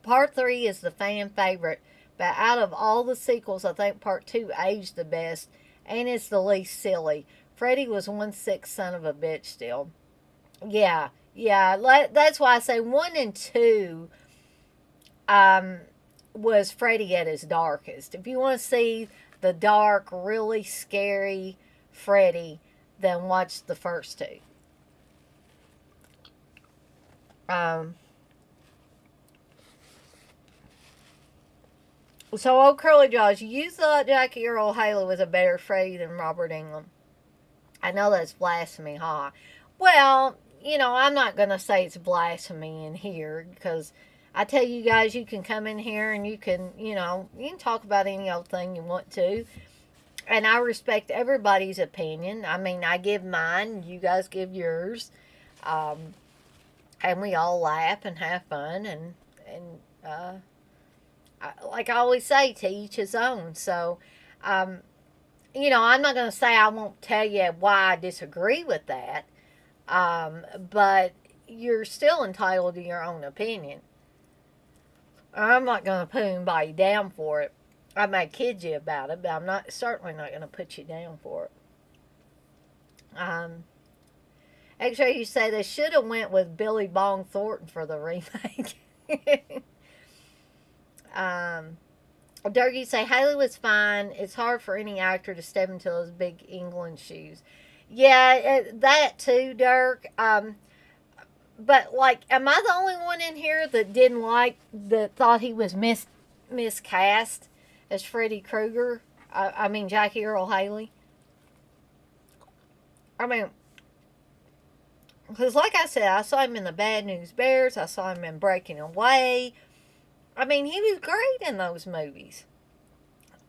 Part 3 is the fan favorite, but out of all the sequels, I think Part 2 aged the best and is the least silly. Freddy was one sick son of a bitch still. Yeah, yeah. That's why I say 1 and 2 um, was Freddy at his darkest. If you want to see the dark, really scary Freddy, then watch the first two. Um, so, old Curly Jaws, you thought Jackie Earl Haley was a better Freddy than Robert Englund. I know that's blasphemy, huh? Well, I'm not going to say it's blasphemy in here because I tell you guys, you can come in here and you can talk about any old thing you want to. And I respect everybody's opinion. I mean, I give mine, you guys give yours. Um, and we all laugh and have fun. And like I always say, to each his own. So, um, I'm not going to say I won't tell you why I disagree with that. But you're still entitled to your own opinion. I'm not going to put anybody down for it. I may kid you about it, but I'm certainly not going to put you down for it. X-Ray, you say they should have went with Billy Bong Thornton for the remake. um, Dirk, you say Haley was fine. It's hard for any actor to step into those big England shoes. Yeah, that too, Dirk. But like, am I the only one in here that thought he was miscast as Freddy Krueger? I mean Jackie Earl Haley. I mean, because like I said, I saw him in the Bad News Bears. I saw him in Breaking Away. I mean, he was great in those movies.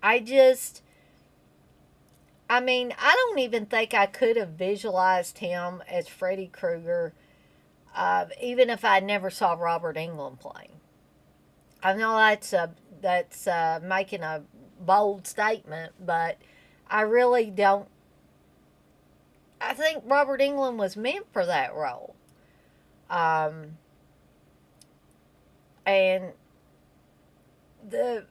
I just, I mean, I don't even think I could have visualized him as Freddy Krueger, even if I never saw Robert Englund playing. I know that's making a bold statement, but I really don't. I think Robert Englund was meant for that role, um, and the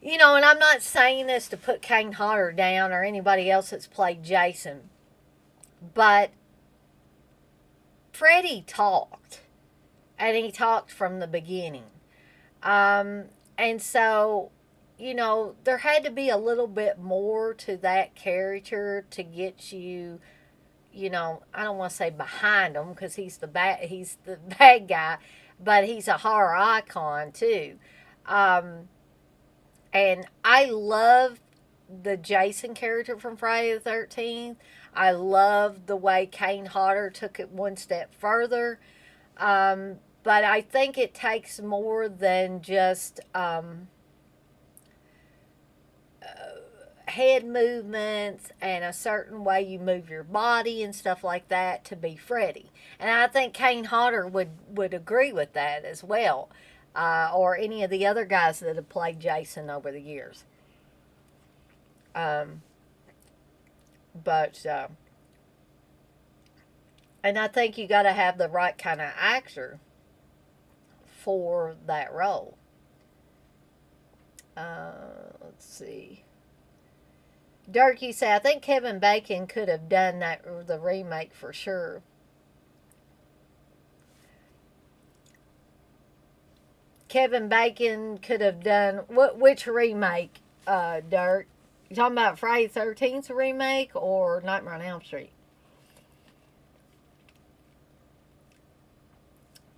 and I'm not saying this to put Kane Hodder down or anybody else that's played Jason, but Freddy talked, and he talked from the beginning. And so, there had to be a little bit more to that character to get you, I don't want to say behind him because he's the bad guy, but he's a horror icon too. Um, and I love the Jason character from Friday the 13th. I love the way Kane Hodder took it one step further. But I think it takes more than just head movements and a certain way you move your body and stuff like that to be Freddy. And I think Kane Hodder would agree with that as well, or any of the other guys that have played Jason over the years. Um, but And I think you got to have the right kind of actor for that role. Let's see. Dirk, you say, I think Kevin Bacon could have done that the remake for sure. Kevin Bacon could have done which remake, Dirk? You talking about Friday the 13th remake or Nightmare on Elm Street?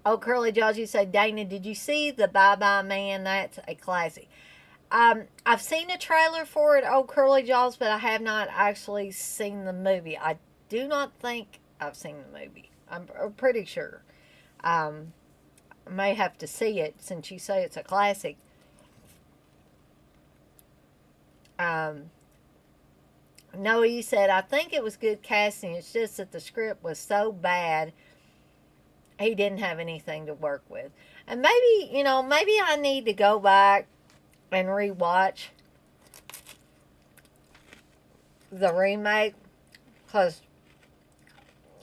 Oh, Curly Jaws, you say, Dana, did you see the Bye Bye Man? That's a classic. I've seen a trailer for it, Oh Curly Jaws, but I have not actually seen the movie. I do not think I've seen the movie. I'm pretty sure. Um, I may have to see it since you say it's a classic. Um, no, he said, I think it was good casting. It's just that the script was so bad, he didn't have anything to work with. And maybe, maybe I need to go back and rewatch the remake because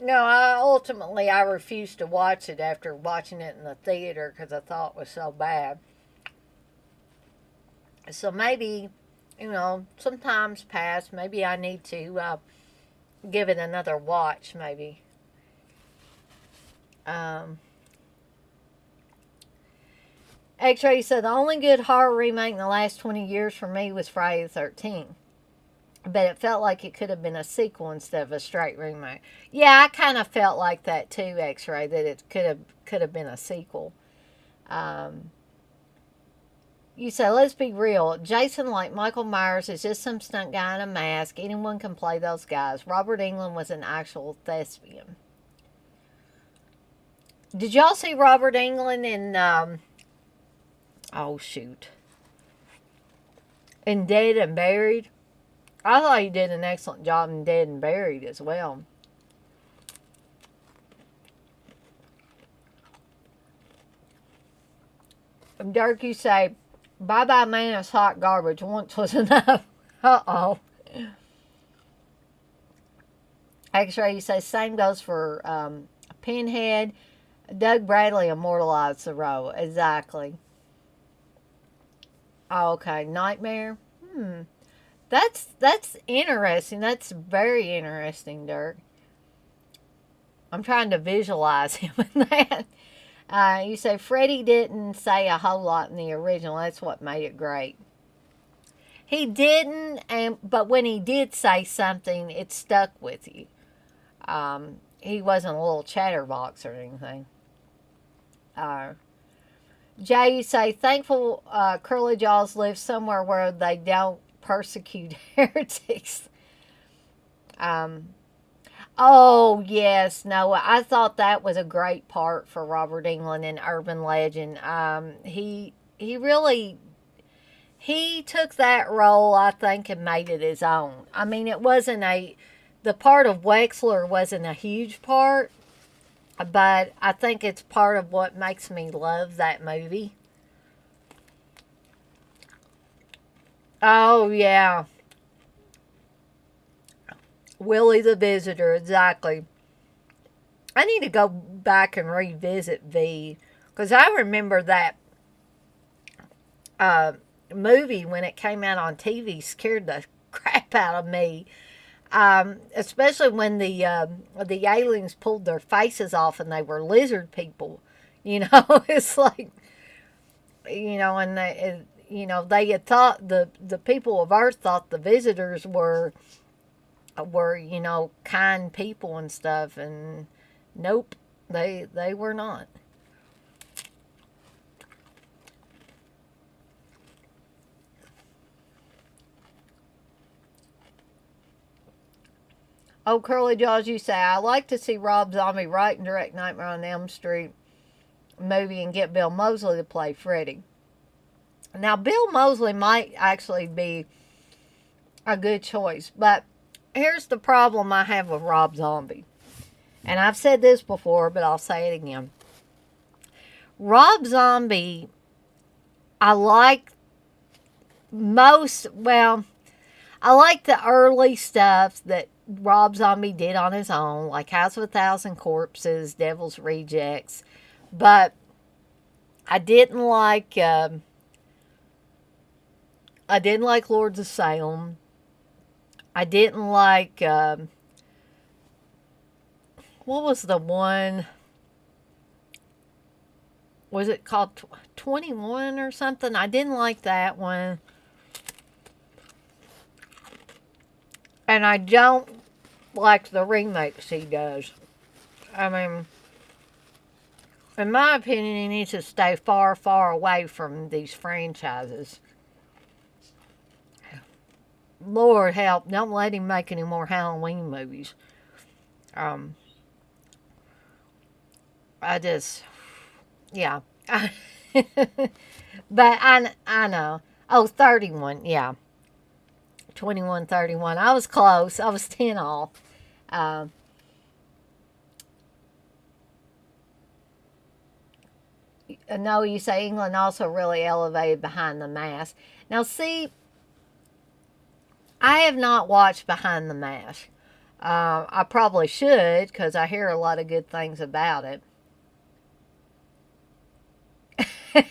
I refused to watch it after watching it in the theater because I thought it was so bad. So maybe, sometimes past, maybe I need to give it another watch, maybe. Um, X-Ray said the only good horror remake in the last 20 years for me was Friday the 13th. But it felt like it could have been a sequel instead of a straight remake. Yeah, I kind of felt like that too, X-Ray, that it could have been a sequel. Um, you said, let's be real. Jason, like Michael Myers, is just some stunt guy in a mask. Anyone can play those guys. Robert Englund was an actual thespian. Did y'all see Robert Englund in, oh shoot, in Dead and Buried? I thought he did an excellent job in Dead and Buried as well. Dirk, you say, Bye Bye Man is hot garbage. Once was enough. Uh-oh. X-Ray, you say, same goes for Pinhead. Doug Bradley immortalized the role. Exactly. Oh, okay. Nightmare? That's interesting. That's very interesting, Dirk. I'm trying to visualize him in that. You say Freddie didn't say a whole lot in the original. That's what made it great. He didn't, but when he did say something, it stuck with you. He wasn't a little chatterbox or anything. Uh, Jay, you say thankful Curly Jaws live somewhere where they don't persecute heretics. Um, oh yes, no, I thought that was a great part for Robert Englund in Urban Legend. He really he took that role, I think, and made it his own. I mean, it wasn't the part of Wexler wasn't a huge part, but I think it's part of what makes me love that movie. Oh yeah, Willie the Visitor, exactly. I need to go back and revisit V because I remember that uh, movie when it came out on TV scared the crap out of me. Especially when the aliens pulled their faces off and they were lizard people. It's like and they had thought the people of Earth thought the visitors were kind people and stuff, and nope, they were not. Oh, Curly Jaws, you say, I like to see Rob Zombie write and direct Nightmare on Elm Street movie and get Bill Moseley to play Freddy. Now, Bill Moseley might actually be a good choice, but here's the problem I have with Rob Zombie. And I've said this before, but I'll say it again. Rob Zombie, I like most, well, I like the early stuff that Rob Zombie did on his own, like House of a Thousand Corpses, Devil's Rejects, but I didn't like. I didn't like Lords of Salem. I didn't like. What was the one? Was it called 21 or something? I didn't like that one. And I don't like the remakes he does. I mean, in my opinion, he needs to stay far, far away from these franchises. Lord help, don't let him make any more Halloween movies. Um, I just, yeah. But I know. Oh, 31, yeah. 21, 31. I was close. I was 10 off. Um, no, you say England also really elevated Behind the Mask. Now, see, I have not watched Behind the Mask. I probably should because I hear a lot of good things about it.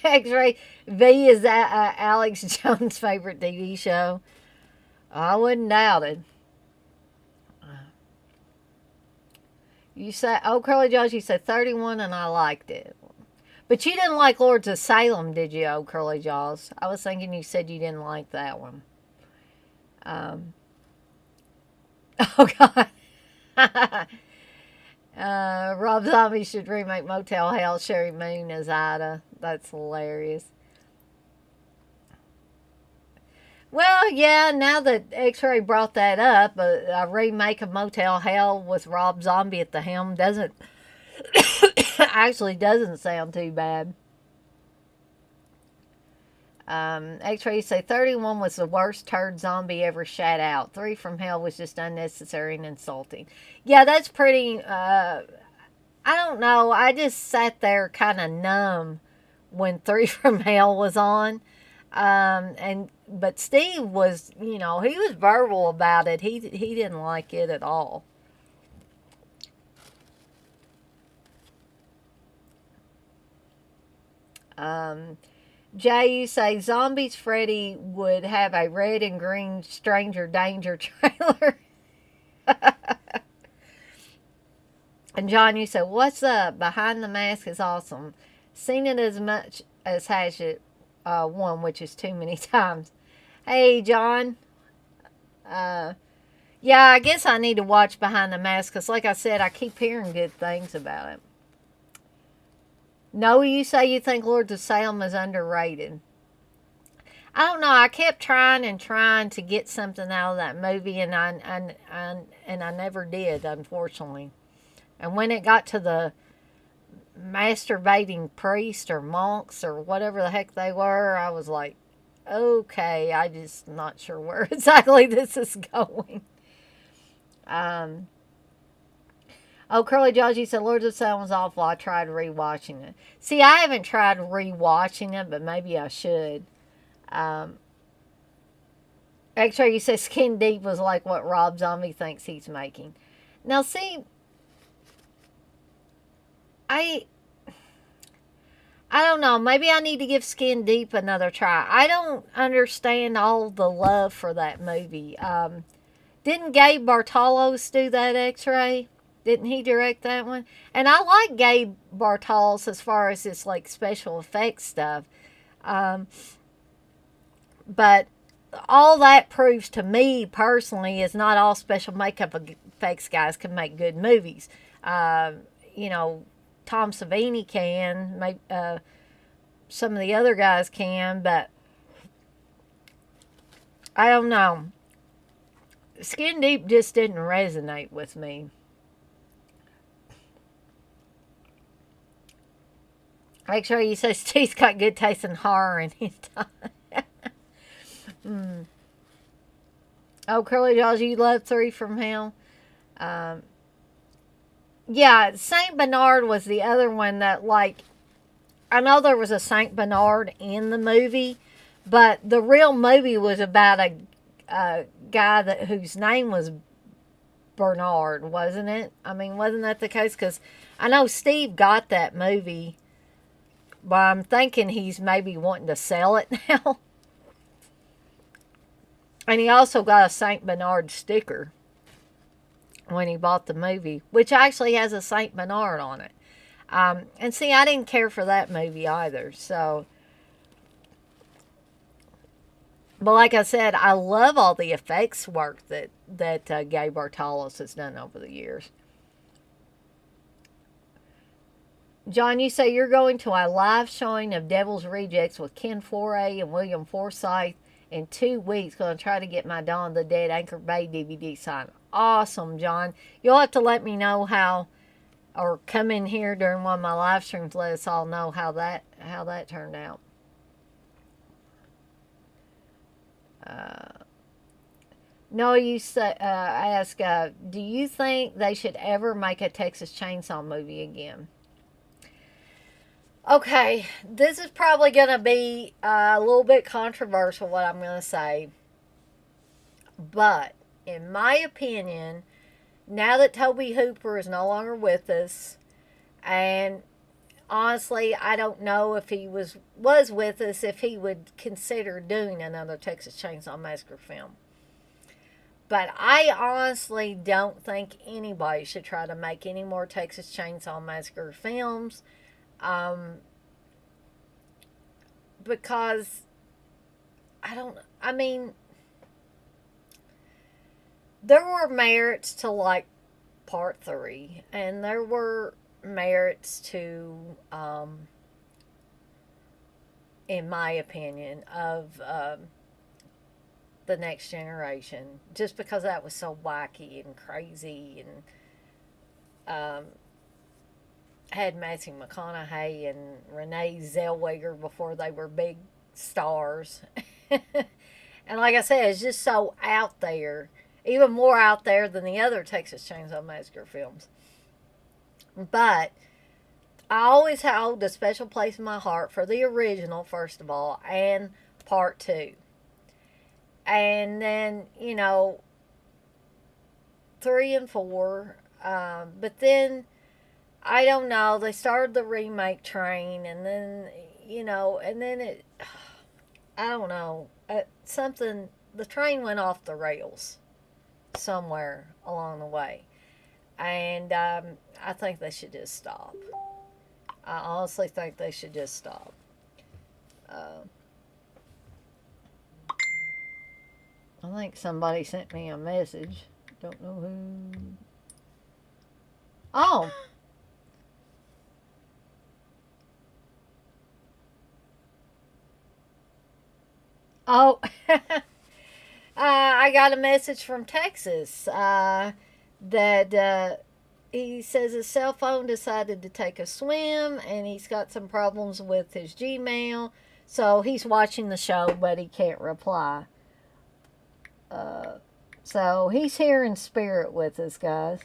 X-Ray V is that Alex Jones' favorite TV show. I wouldn't doubt it. You say, oh, Curly Jones, you said 31 and I liked it. But you didn't like Lords of Salem, did you, oh, Curly Jaws? I was thinking you said you didn't like that one. Um, oh, God. Rob Zombie should remake Motel Hell, Sherry Moon as Ida. That's hilarious. Well, yeah, now that X-Ray brought that up, a remake of Motel Hell with Rob Zombie at the helm doesn't actually doesn't sound too bad. X-Ray say 31 was the worst turd zombie ever shat out. 3 from Hell was just unnecessary and insulting. Yeah, that's pretty. I don't know. I just sat there kind of numb when 3 from Hell was on. But Steve was, he was verbal about it. He didn't like it at all. Jay, you say Zombies Freddy would have a red and green Stranger Danger trailer. And John, you said, what's up? Behind the Mask is awesome. Seen it as much as has it one, which is too many times. Hey, John. Yeah, I guess I need to watch Behind the Mask because, like I said, I keep hearing good things about it. No, you say you think Lords of Salem is underrated. I don't know. I kept trying and trying to get something out of that movie, and I never did, unfortunately. And when it got to the masturbating priest or monks or whatever the heck they were, I was like, okay, I just not sure where exactly this is going. Oh, Curly Georgie said Lords of Salem was awful. I tried rewatching it. See, I haven't tried rewatching it, but maybe I should. X-Ray, you said Skin Deep was like what Rob Zombie thinks he's making. Now, see, I don't know. Maybe I need to give Skin Deep another try. I don't understand all the love for that movie. Didn't Gabe Bartalos do that, X-Ray? Didn't he direct that one? And I like Gabe Bartalos as far as his like special effects stuff. But all that proves to me personally is not all special makeup effects guys can make good movies. You know, Tom Savini can, maybe, some of the other guys can, but I don't know. Skin Deep just didn't resonate with me. Make sure you say Steve's got good taste in horror in his time. Oh, Curly Jaws, you love 3 from Hell? Yeah, Saint Bernard was the other one that, like, I know there was a Saint Bernard in the movie, but the real movie was about guy whose name was Bernard, wasn't it? I mean, wasn't that the case? Because I know Steve got that movie, but I'm thinking he's maybe wanting to sell it now. And he also got a St. Bernard sticker when he bought the movie, which actually has a St. Bernard on it. And see, I didn't care for that movie either. So, but like I said, I love all the effects work that Gabe Bartalos has done over the years. John, you say you're going to a live showing of Devil's Rejects with Ken Foray and William Forsythe in 2 weeks. Going to try to get my Dawn of the Dead Anchor Bay DVD signed. Awesome, John. You'll have to let me know how, or come in here during one of my live streams. Let us all know how that turned out. No, you say, ask, do you think they should ever make a Texas Chainsaw movie again? Okay, this is probably going to be a little bit controversial, what I'm going to say. But, in my opinion, now that Tobe Hooper is no longer with us, and honestly, I don't know if he was with us, if he would consider doing another Texas Chainsaw Massacre film. But I honestly don't think anybody should try to make any more Texas Chainsaw Massacre films. Because I mean, there were merits to like part 3, and there were merits to, in my opinion, of the Next Generation, just because that was so wacky and crazy, and had Matthew McConaughey and Renee Zellweger before they were big stars. And like I said, it's just so out there, even more out there than the other Texas Chainsaw Massacre films. But I always hold a special place in my heart for the original, first of all, and part 2. And then, 3 and 4. But then, I don't know, they started the remake train, and then, and then it, I don't know, the train went off the rails somewhere along the way. And I think they should just stop. I honestly think they should just stop. I think somebody sent me a message. Don't know who. Oh. Oh. I got a message from Texas that he says his cell phone decided to take a swim, and he's got some problems with his Gmail. So he's watching the show, but he can't reply. So he's here in spirit with us, guys.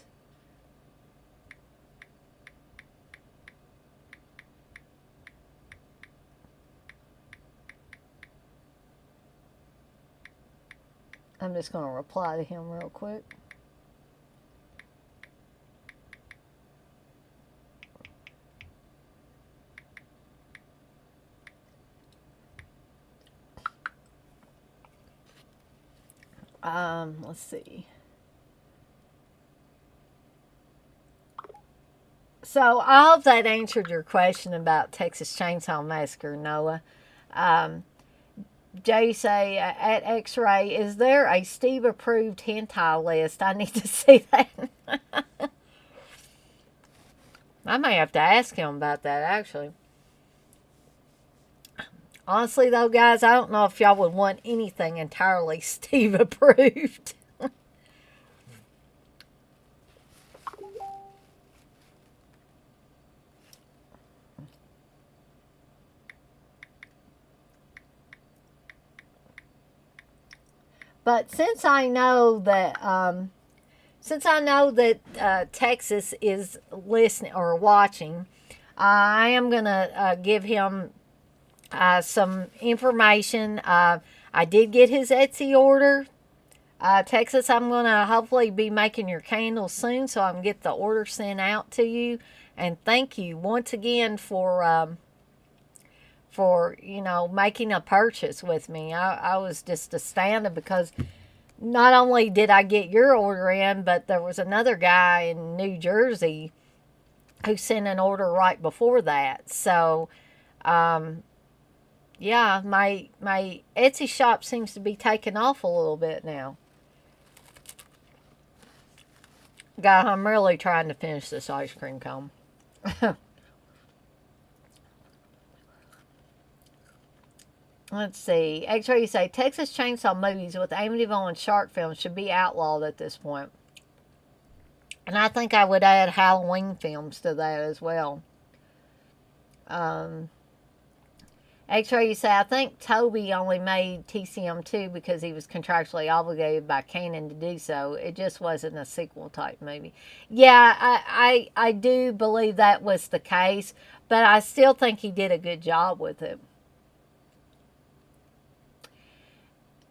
I'm just going to reply to him real quick. Let's see. So I hope that answered your question about Texas Chainsaw Massacre, Noah. Jay say, at X-Ray, is there a Steve-approved hentai list? I need to see that. I may have to ask him about that, actually. Honestly, though, guys, I don't know if y'all would want anything entirely Steve-approved. But since I know that Texas is listening or watching, I am gonna give him some information. I did get his Etsy order Texas, I'm going to hopefully be making your candles soon so I can get the order sent out to you. And thank you once again for making a purchase with me. I was just astounded because not only did I get your order in, but there was another guy in New Jersey who sent an order right before that. So, yeah, my Etsy shop seems to be taking off a little bit now. God, I'm really trying to finish this ice cream cone. Let's see. X-Ray, you say Texas Chainsaw movies with Amityville and shark films should be outlawed at this point. And I think I would add Halloween films to that as well. Um, X-Ray, you say, I think Toby only made TCM2 because he was contractually obligated by Canon to do so. It just wasn't a sequel type movie. Yeah, I do believe that was the case, but I still think he did a good job with it.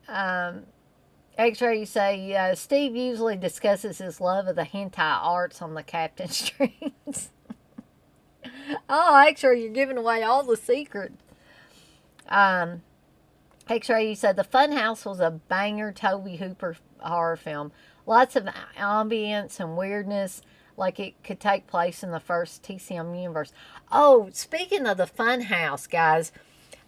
Um, X-Ray, you say, Steve usually discusses his love of the hentai arts on the Captain streams. Oh, X-Ray, you're giving away all the secrets. X-Ray, you said the Funhouse was a banger Toby Hooper horror film. Lots of ambience and weirdness, like it could take place in the first TCM universe. Oh, speaking of the Funhouse, guys,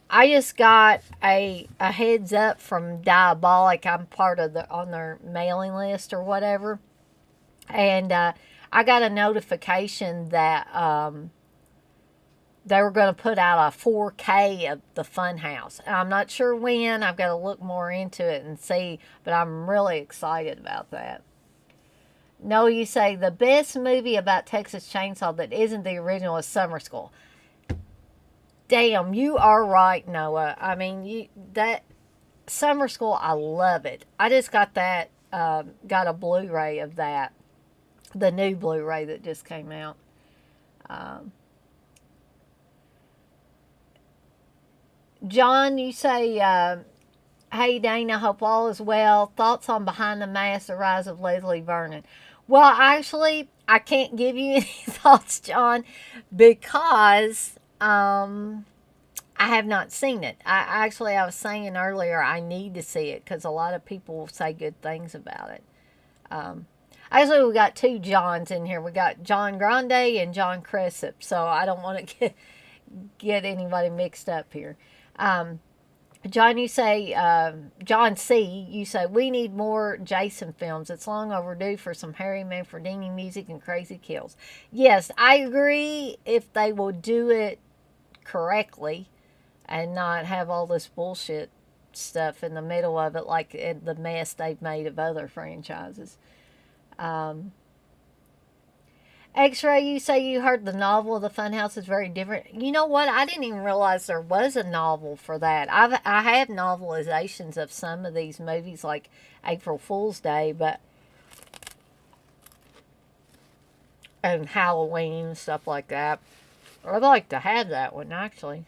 I just got a heads up from Diabolic. I'm part of on their mailing list or whatever, and I got a notification that they were going to put out a 4K of the Funhouse. I'm not sure when. I've got to look more into it and see, but I'm really excited about that. No, you say the best movie about Texas Chainsaw that isn't the original is Summer School. Damn, you are right, Noah. I mean, that Summer School, I love it. I just got that, got a Blu-ray of that, the new Blu-ray that just came out. John, you say, hey Dana, hope all is well. Thoughts on Behind the Mask, the rise of Leslie Vernon? Well, actually, I can't give you any thoughts, John, because I have not seen it. I was saying earlier I need to see it because a lot of people say good things about it. Actually, we got two Johns in here. We got John Grande and John Cressup, so I don't want to get anybody mixed up here. John, you say, John C., you say, we need more Jason films. It's long overdue for some Harry Manfredini music and crazy kills. Yes, I agree if they will do it correctly and not have all this bullshit stuff in the middle of it like the mess they've made of other franchises. X-Ray, you say you heard the novel of the Funhouse is very different. You know what? I didn't even realize there was a novel for that. I have novelizations of some of these movies, like April Fool's Day, and Halloween and stuff like that. I'd like to have that one, actually.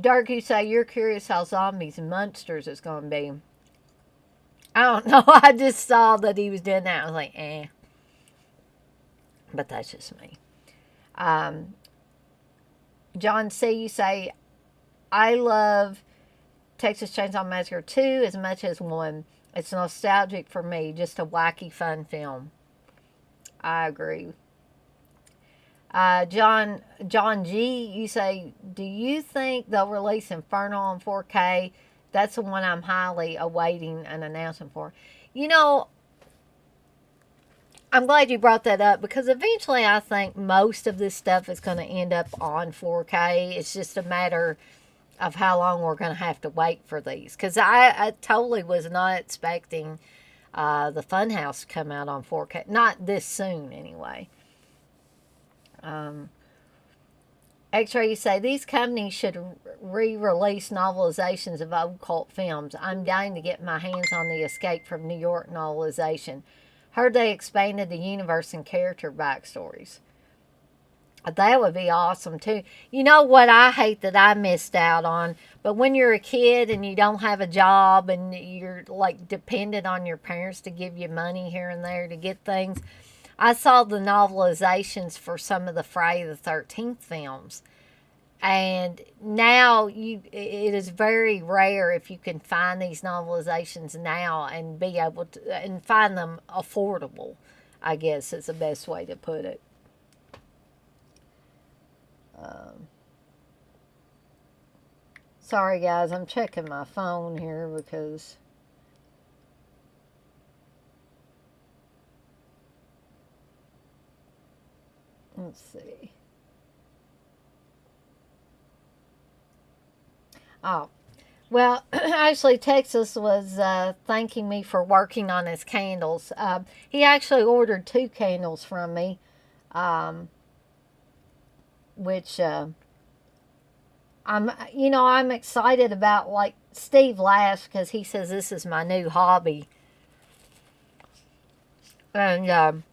Dirk, you say you're curious how Zombies and Monsters is going to be. I don't know. I just saw that he was doing that. I was like, eh. But that's just me. John C., you say, I love Texas Chainsaw Massacre 2 as much as 1. It's nostalgic for me. Just a wacky, fun film. I agree. John G., you say, do you think they'll release Inferno on 4K? That's the one I'm highly awaiting an announcement for. You know, I'm glad you brought that up because eventually I think most of this stuff is going to end up on 4K. It's just a matter of how long we're going to have to wait for these. Because I totally was not expecting the Funhouse to come out on 4K. Not this soon, anyway. X-Ray, you say, these companies should re-release novelizations of old cult films. I'm dying to get my hands on the Escape from New York novelization. Heard they expanded the universe and character backstories. That would be awesome too. You know what I hate that I missed out on? But when you're a kid and you don't have a job and you're like dependent on your parents to give you money here and there to get things, I saw the novelizations for some of the Friday the 13th films. And now it is very rare if you can find these novelizations now and be able to and find them affordable, I guess is the best way to put it. Um, Sorry, guys, I'm checking my phone here because let's see. Oh, well, actually, Texas was thanking me for working on his candles. He actually ordered 2 candles from me, um, which I'm excited about. Like Steve laughs because he says this is my new hobby, and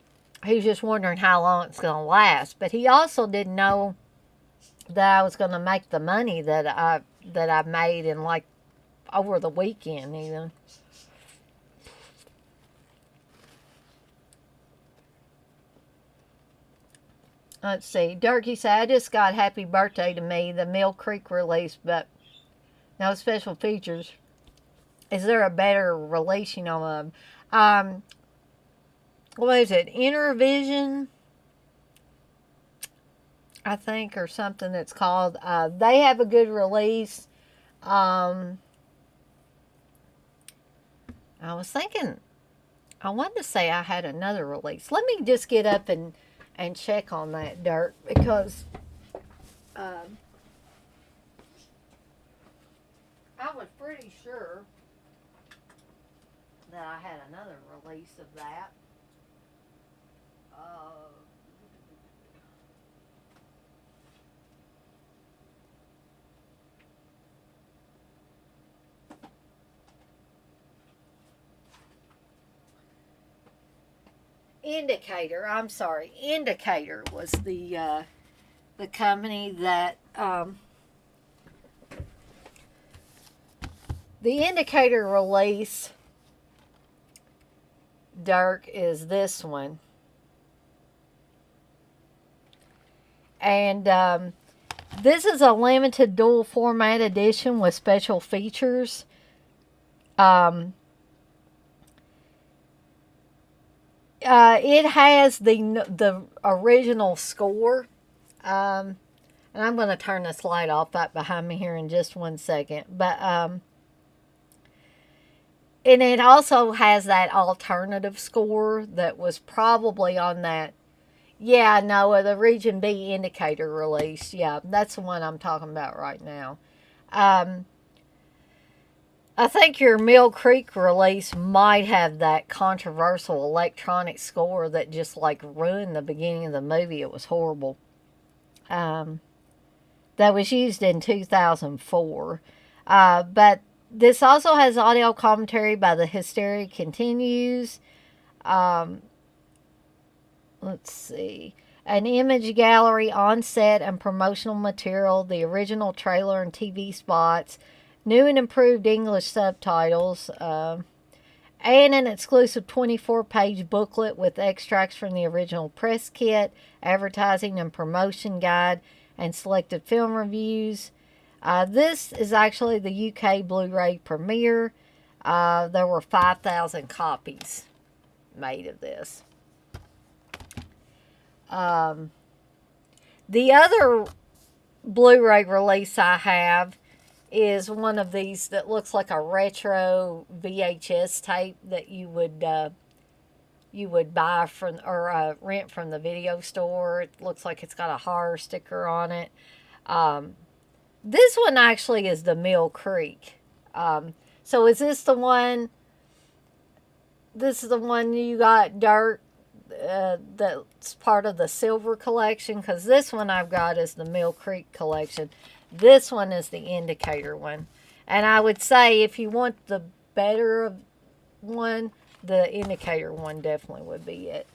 he's just wondering how long it's going to last. But he also didn't know that I was going to make the money that I made in like over the weekend even. Let's see. Durkee said, I just got Happy Birthday to Me, the Mill Creek release, but no special features. Is there a better release, what is it? Intervision, I think, or something that's called. They have a good release. I was thinking, I wanted to say I had another release. Let me just get up and check on that, Dirt, because I was pretty sure that I had another release of that. Uh, Indicator, I'm sorry, Indicator was the company that the Indicator release, Dirk, is this one. And this is a limited dual format edition with special features. It has the original score. And I'm going to turn this light off right behind me here in just 1 second. But and it also has that alternative score that was probably on that. Yeah, no, the Region B Indicator release. Yeah, that's the one I'm talking about right now. Um, I think your Mill Creek release might have that controversial electronic score that just like ruined the beginning of the movie. It was horrible. Um, that was used in 2004. But this also has audio commentary by The Hysteria Continues. Um, let's see. An image gallery on set and promotional material, the original trailer and TV spots, new and improved English subtitles, and an exclusive 24-page booklet with extracts from the original press kit, advertising and promotion guide, and selected film reviews. This is actually the UK Blu-ray premiere. There were 5,000 copies made of this. The other Blu-ray release I have is one of these that looks like a retro VHS tape that you would buy from or rent from the video store. It looks like it's got a horror sticker on it. This one actually is the Mill Creek. So is this the one? This is the one you got, Dirt, that's part of the silver collection? Because this one I've got is the Mill Creek collection. This one is the Indicator one. And I would say if you want the better of one, the Indicator one definitely would be it.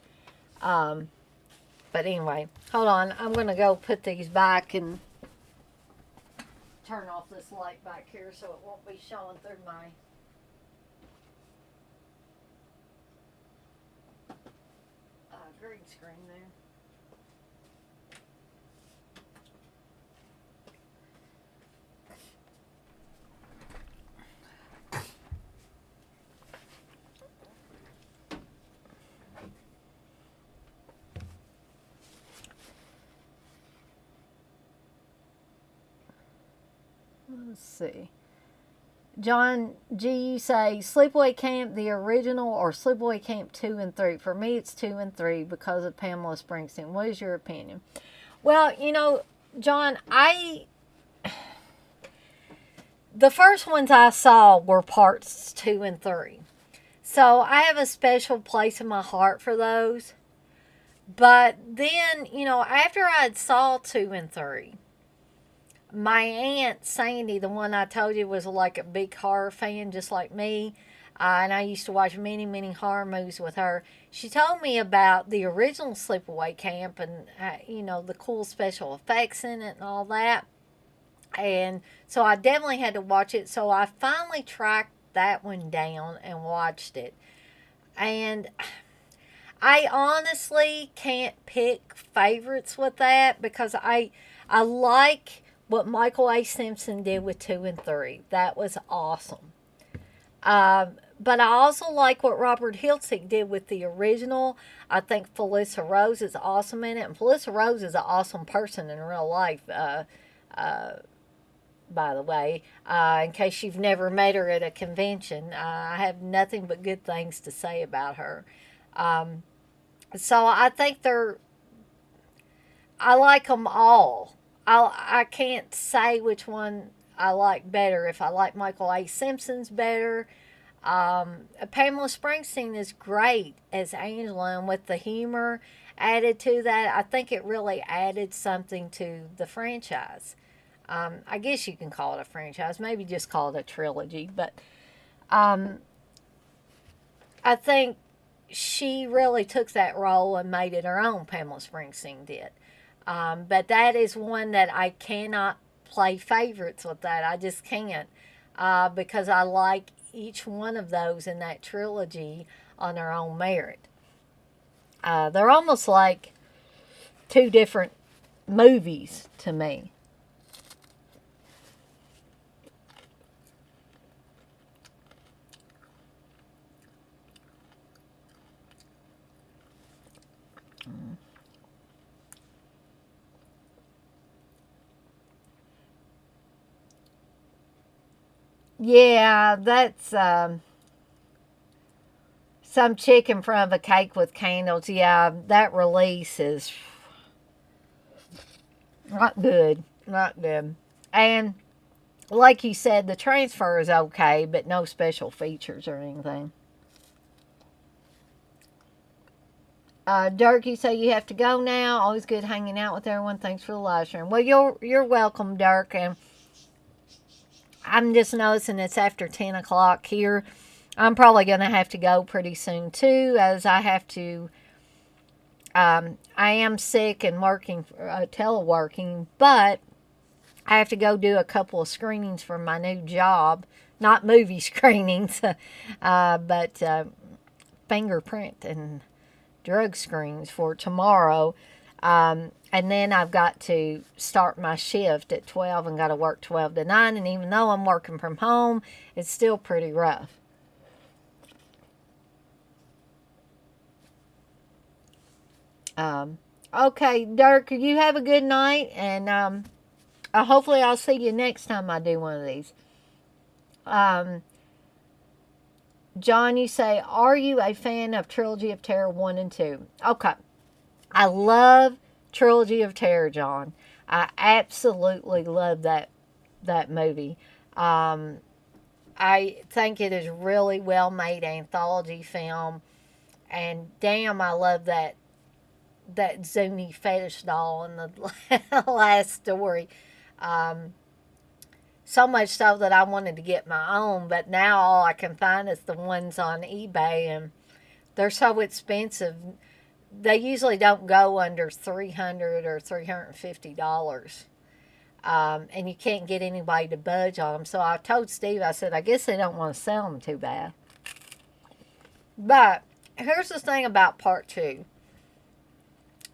But anyway, hold on. I'm going to go put these back and turn off this light back here so it won't be showing through my green screen there. Let's see. John G, you say Sleepaway Camp, the original, or Sleepaway Camp 2 and 3? For me, it's 2 and 3 because of Pamela Springsteen. What is your opinion? Well, John, the first ones I saw were parts 2 and 3. So I have a special place in my heart for those. But then, after I'd saw 2 and 3, my aunt Sandy, the one I told you was like a big horror fan just like me, and I used to watch many, many horror movies with her. She told me about the original Sleepaway Camp and, the cool special effects in it and all that. And so I definitely had to watch it. So I finally tracked that one down and watched it. And I honestly can't pick favorites with that because I like what Michael A. Simpson did with 2 and 3. That was awesome. But I also like what Robert Hiltzik did with the original. I think Felissa Rose is awesome in it. And Felissa Rose is an awesome person in real life, by the way. In case you've never met her at a convention, I have nothing but good things to say about her. So I think I like them all. I can't say which one I like better. If I like Michael A. Simpson's better. Pamela Springsteen is great as Angela, and with the humor added to that, I think it really added something to the franchise. I guess you can call it a franchise. Maybe just call it a trilogy. But I think she really took that role and made it her own, Pamela Springsteen did. But that is one that I cannot play favorites with that. I just can't because I like each one of those in that trilogy on their own merit. They're almost like two different movies to me. Yeah, that's some chick in front of a cake with candles. Yeah, that release is not good. Not good. And like you said, the transfer is okay, but no special features or anything. Dirk, you say you have to go now. Always good hanging out with everyone. Thanks for the live stream. Well, you're welcome, Dirk. And I'm just noticing it's after 10 o'clock here. I'm probably going to have to go pretty soon too, as I have to. I am sick and working, teleworking, but I have to go do a couple of screenings for my new job. Not movie screenings, but fingerprint and drug screens for tomorrow. And then I've got to start my shift at 12 and got to work 12 to 9. And even though I'm working from home, it's still pretty rough. Okay, Dirk, you have a good night. And hopefully I'll see you next time I do one of these. John, you say, are you a fan of Trilogy of Terror 1 and 2? Okay. I love Trilogy of Terror, John. I absolutely love that movie. I think it is really well made anthology film. And damn, I love that Zuni fetish doll in the last story. So much so that I wanted to get my own, but now all I can find is the ones on eBay, and they're so expensive. they usually don't go under $300 or $350. And you can't get anybody to budge on them. So I told Steve, I said, I guess they don't want to sell them too bad. But here's the thing about part two.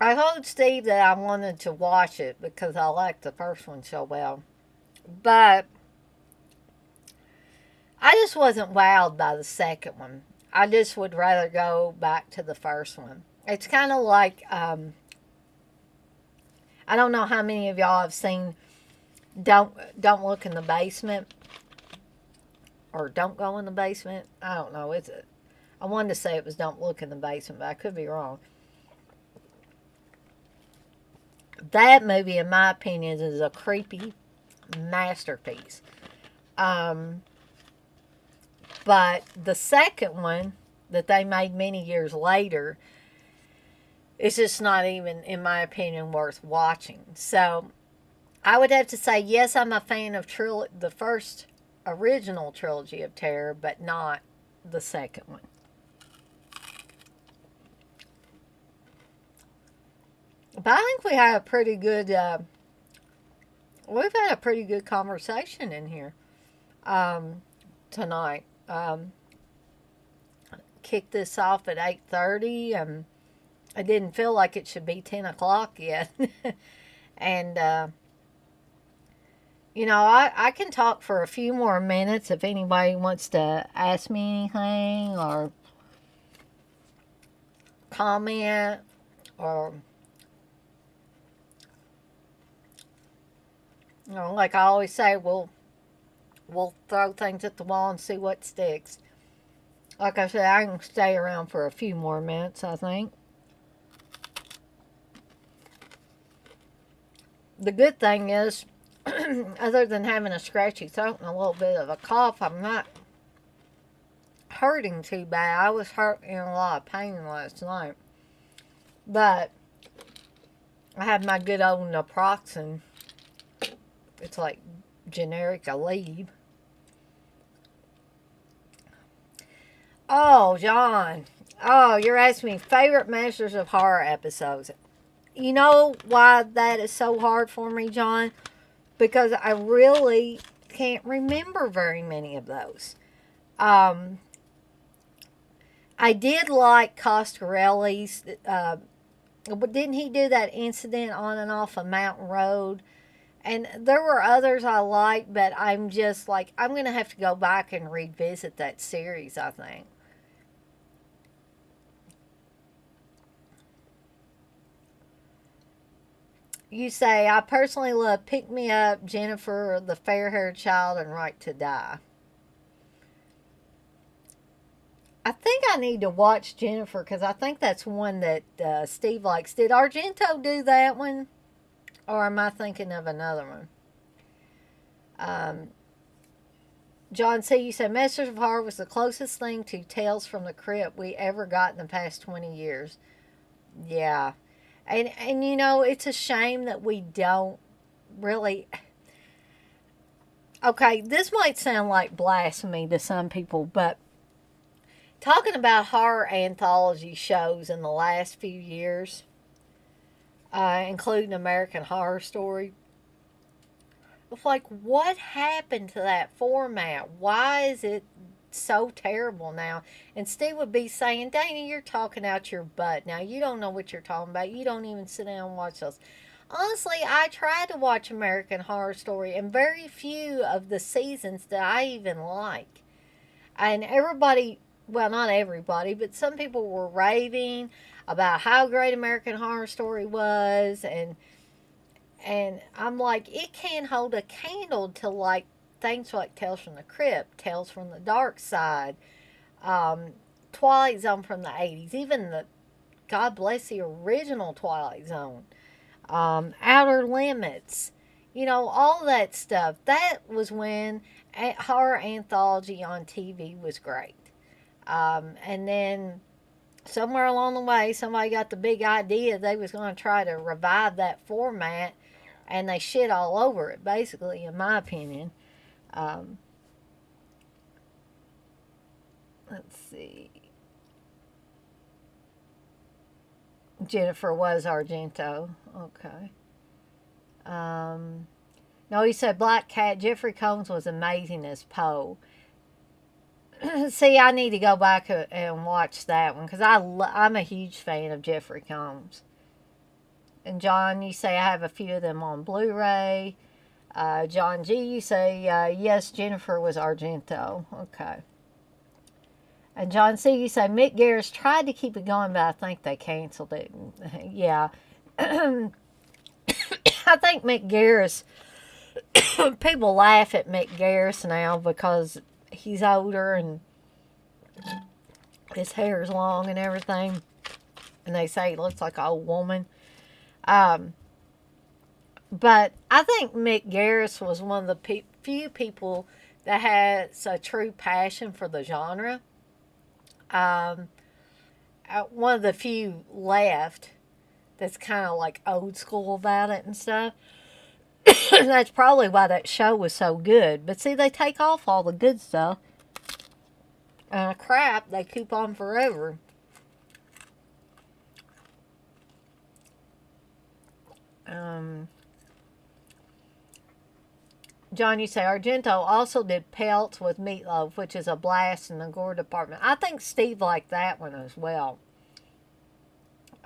I told Steve that I wanted to watch it because I liked the first one so well. But I just wasn't wowed by the second one. I just would rather go back to the first one. It's kind of like, I don't know how many of y'all have seen Don't Look in the Basement. Or Don't Go in the Basement. I don't know. I wanted to say it was Don't Look in the Basement, but I could be wrong. That movie, in my opinion, is a creepy masterpiece. But the second one that they made many years later is just not even, in my opinion, worth watching. So I would have to say, yes, I'm a fan of the first original trilogy of terror, but not the second one. But I think we had a pretty good, we've had a pretty good conversation in here tonight. Kicked this off at 8:30, and I didn't feel like it should be 10 o'clock yet. And, I can talk for a few more minutes if anybody wants to ask me anything or comment or, like I always say, we'll throw things at the wall and see what sticks. Like I said, I can stay around for a few more minutes, I think. The good thing is, other than having a scratchy throat and a little bit of a cough, I'm not hurting too bad. I was in a lot of pain last night. But I have my good old naproxen. It's like generic Aleve. Oh, John. Oh, you're asking me favorite Masters of Horror episodes. You know why that is so hard for me, John? Because I really can't remember very many of those. I did like Coscarelli's. But didn't he do that incident on and off a mountain road? And there were others I liked, but I'm just like, I'm going to have to go back and revisit that series, I think. You say, I personally love Pick Me Up, Jennifer, The Fair-Haired Child, and Right to Die. I think I need to watch Jennifer because I think that's one that Steve likes. Did Argento do that one? Or am I thinking of another one? John C., you said Masters of Horror was the closest thing to Tales from the Crypt we ever got in the past 20 years. Yeah. And it's a shame that we don't really... Okay, this might sound like blasphemy to some people, but talking about horror anthology shows in the last few years, including American Horror Story, it's like, what happened to that format? Why is it so terrible now? And Steve would be saying, Dana, you're talking out your butt. Now, you don't know what you're talking about. You don't even sit down and watch those. Honestly, I tried to watch American Horror Story, and very few of the seasons that I even like. And everybody, well, not everybody, but some people were raving about how great American Horror Story was, and I'm like, it can't hold a candle to like things like Tales from the Crypt, Tales from the Dark Side, Twilight Zone from the 80s, even the, God bless the original Twilight Zone, Outer Limits, all that stuff. That was when horror anthology on TV was great. And then somewhere along the way, somebody got the big idea they was going to try to revive that format, and they shit all over it, basically, in my opinion. Let's see. Jennifer was Argento. Okay. No, he said Black Cat. Jeffrey Combs was amazing as Poe. See, I need to go back and watch that one because I'm a huge fan of Jeffrey Combs. And John, you say I have a few of them on Blu-ray. John G, you say yes, Jennifer was Argento. Okay. And John C, you say Mick Garris tried to keep it going, but I think they canceled it. Yeah. I think Mick Garris, people laugh at Mick Garris now because he's older and his hair's long and everything. And they say he looks like an old woman. But I think Mick Garris was one of the few people that has a true passion for the genre. One of the few left that's kind of like old school about it and stuff. That's probably why that show was so good. But see, they take off all the good stuff. Crap, they keep on forever. John, you say Argento also did Pelts with Meatloaf, which is a blast in the gore department. I think Steve liked that one as well.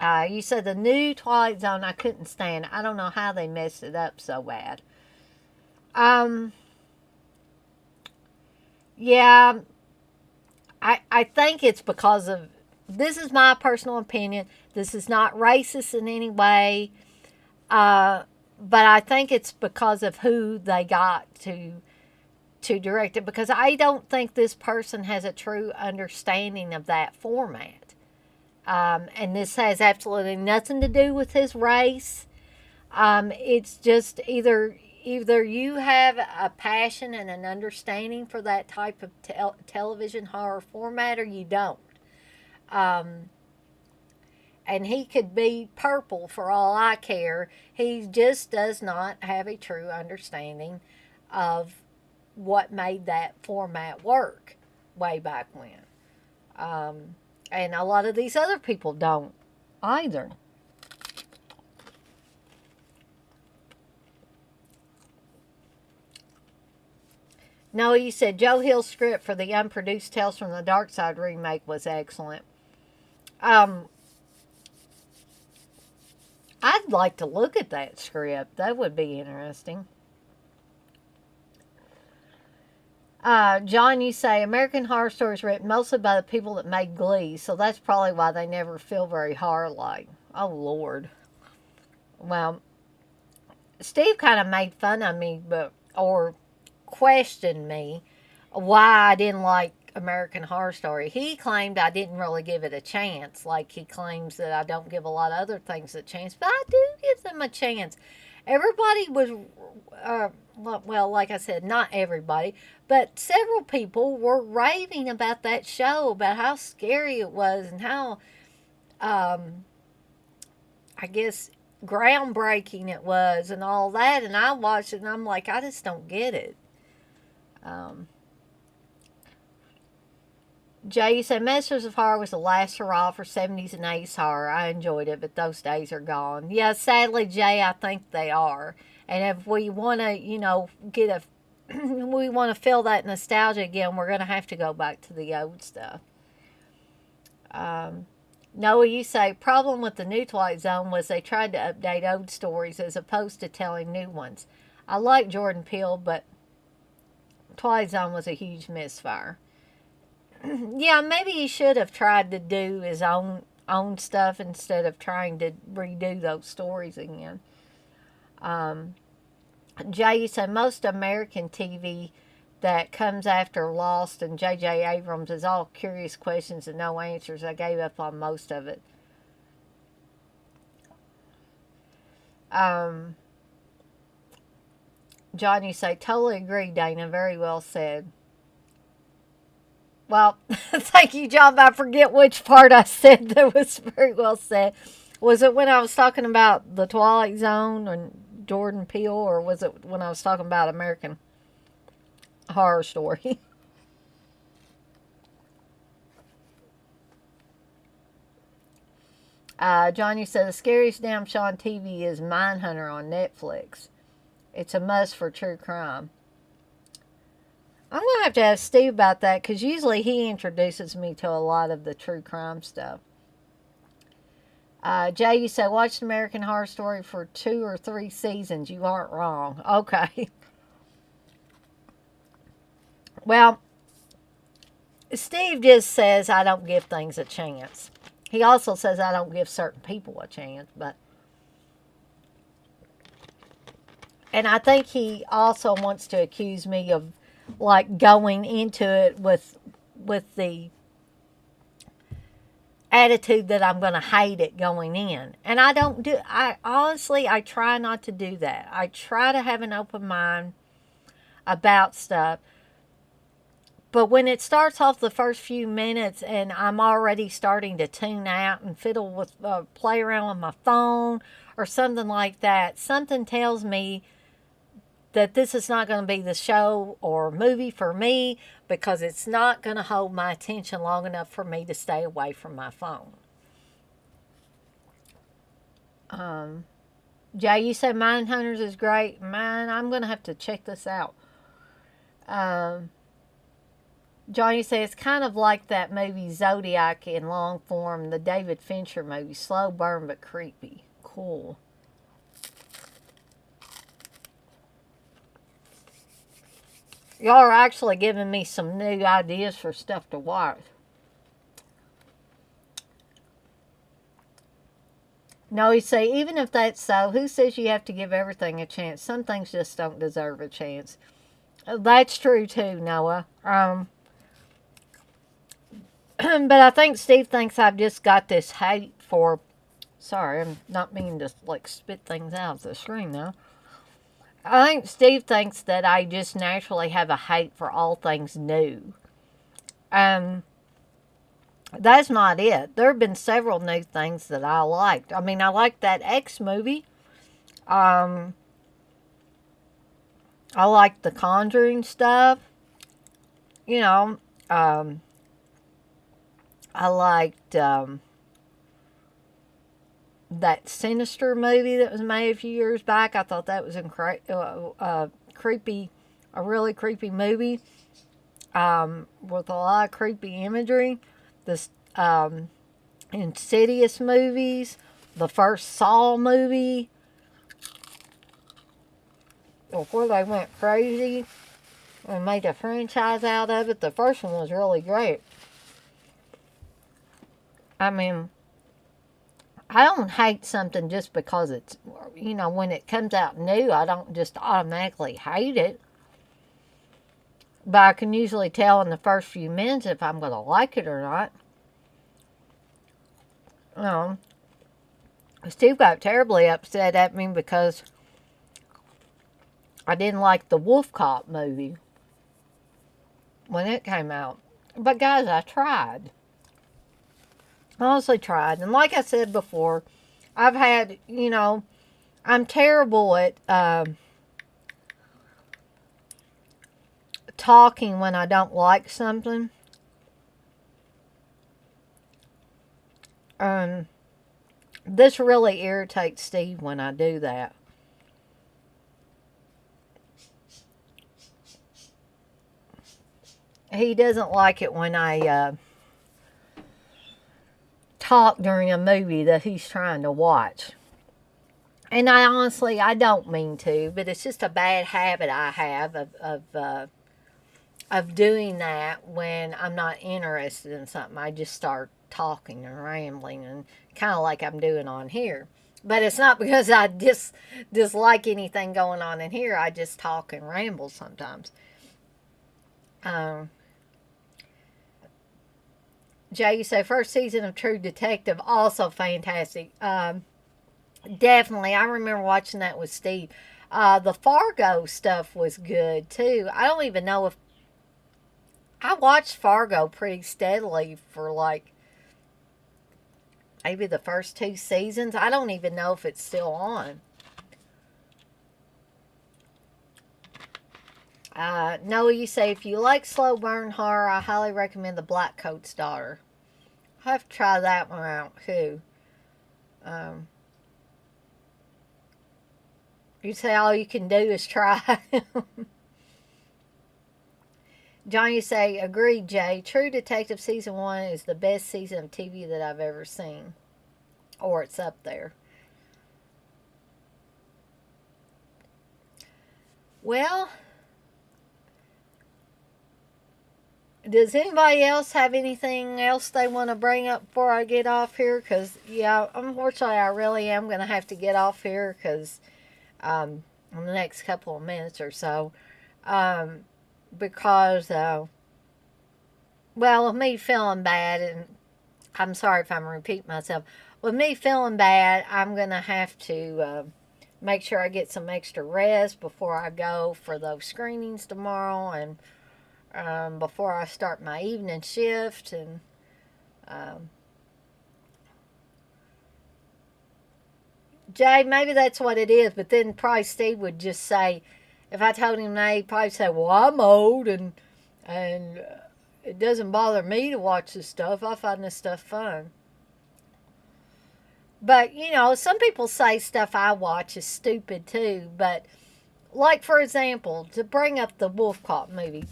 You said the new Twilight Zone I couldn't stand. I don't know how they messed it up so bad. Yeah, I think it's because of, this is my personal opinion. This is not racist in any way. But I think it's because of who they got to direct it. Because I don't think this person has a true understanding of that format. And this has absolutely nothing to do with his race. It's just either you have a passion and an understanding for that type of television horror format, or you don't. And he could be purple for all I care. He just does not have a true understanding of what made that format work way back when. And a lot of these other people don't either. No, you said Joe Hill's script for the unproduced Tales from the Dark Side remake was excellent. I'd like to look at that script. That would be interesting. John, you say American Horror Story is written mostly by the people that made Glee, so that's probably why they never feel very horror-like. Oh, Lord. Well, Steve kind of made fun of me, or questioned me why I didn't like American Horror Story. He claimed I didn't really give it a chance, like he claims that I don't give a lot of other things a chance, but I do give them a chance. Everybody was, well, like I said, not everybody, but several people were raving about that show, about how scary it was and how, I guess, groundbreaking it was and all that. And I watched it and I'm like, I just don't get it. Jay, you said Masters of Horror was the last hurrah for 70s and 80s horror. I enjoyed it, but those days are gone. Yeah, sadly, Jay, I think they are. And if we want to, we want to feel that nostalgia again, we're going to have to go back to the old stuff. Noah, you say, problem with the new Twilight Zone was they tried to update old stories as opposed to telling new ones. I like Jordan Peele, but Twilight Zone was a huge misfire. Yeah, maybe he should have tried to do his own stuff instead of trying to redo those stories again. Jay, you said most American TV that comes after Lost and J.J. Abrams is all curious questions and no answers. I gave up on most of it. John, you say, totally agree, Dana. Very well said. Well, thank you, John. I forget which part I said that was very well said. Was it when I was talking about the Twilight Zone and Jordan Peele, or was it when I was talking about American Horror Story? Johnny said, the scariest damn show on TV is Mindhunter on Netflix. It's a must for true crime. I'm going to ask Steve about that because usually he introduces me to a lot of the true crime stuff. Jay, you said, watched American Horror Story for 2 or 3 seasons. You aren't wrong. Okay. Well, Steve just says I don't give things a chance. He also says I don't give certain people a chance, and I think he also wants to accuse me of like going into it with the attitude that I'm going to hate it going in. And I honestly try not to do that. I try to have an open mind about stuff. But when it starts off the first few minutes and I'm already starting to tune out and fiddle with, play around with my phone or something like that, something tells me that this is not going to be the show or movie for me because it's not going to hold my attention long enough for me to stay away from my phone. Jay, you said Mindhunters is great. Man, I'm going to have to check this out. Johnny says it's kind of like that movie Zodiac in long form, the David Fincher movie. Slow burn but creepy. Cool. Y'all are actually giving me some new ideas for stuff to watch. No, he say, even if that's so, who says you have to give everything a chance? Some things just don't deserve a chance. That's true too, Noah. But I think Steve thinks I've just got this hate for... Sorry, I'm not meaning to like spit things out of the screen now. I think Steve thinks that I just naturally have a hate for all things new. That's not it. There have been several new things that I liked. I mean, I liked that X movie. I liked the Conjuring stuff. You know, I liked that Sinister movie that was made a few years back. I thought that was creepy, a really creepy movie with a lot of creepy imagery. The Insidious movies, the first Saw movie, before they went crazy and made a franchise out of it. The first one was really great. I mean, I don't hate something just because it's, you know, when it comes out new, I don't just automatically hate it. But I can usually tell in the first few minutes if I'm going to like it or not. Steve got terribly upset at me because I didn't like the Wolf Cop movie when it came out. But guys, I tried. Honestly tried. And like I said before, I've had, you know, I'm terrible at talking when I don't like something. This really irritates Steve when I do that. He doesn't like it when I talk during a movie that he's trying to watch. And I honestly, I don't mean to, but it's just a bad habit I have of doing that when I'm not interested in something. I just start talking and rambling, and kind of like I'm doing on here. But it's not because I dislike anything going on in here. I just talk and ramble sometimes. Jay, you say first season of True Detective, also fantastic. Definitely, I remember watching that with Steve. The Fargo stuff was good too. I don't even know if I watched Fargo pretty steadily for like maybe the first 2 seasons. I don't even know if it's still on. Noah, you say, if you like slow burn horror, I highly recommend The Black Coat's Daughter. I'll have to try that one out too. Um, you say all you can do is try. Johnny say, agreed, Jay. True Detective season 1 is the best season of TV that I've ever seen. Or it's up there. Well, does anybody else have anything else they want to bring up before I get off here? Because, yeah, unfortunately, I really am going to have to get off here because in the next couple of minutes or so. Um, because, well, with me feeling bad, and I'm sorry if I'm repeating myself, with me feeling bad, I'm going to have to make sure I get some extra rest before I go for those screenings tomorrow and before I start my evening shift. And um, Jay, maybe that's what it is, but then probably Steve would just say, if I told him that, he'd probably say, well, I'm old and it doesn't bother me to watch this stuff. I find this stuff fun. But, some people say stuff I watch is stupid too. But, like, for example, to bring up the Wolf Cop movie,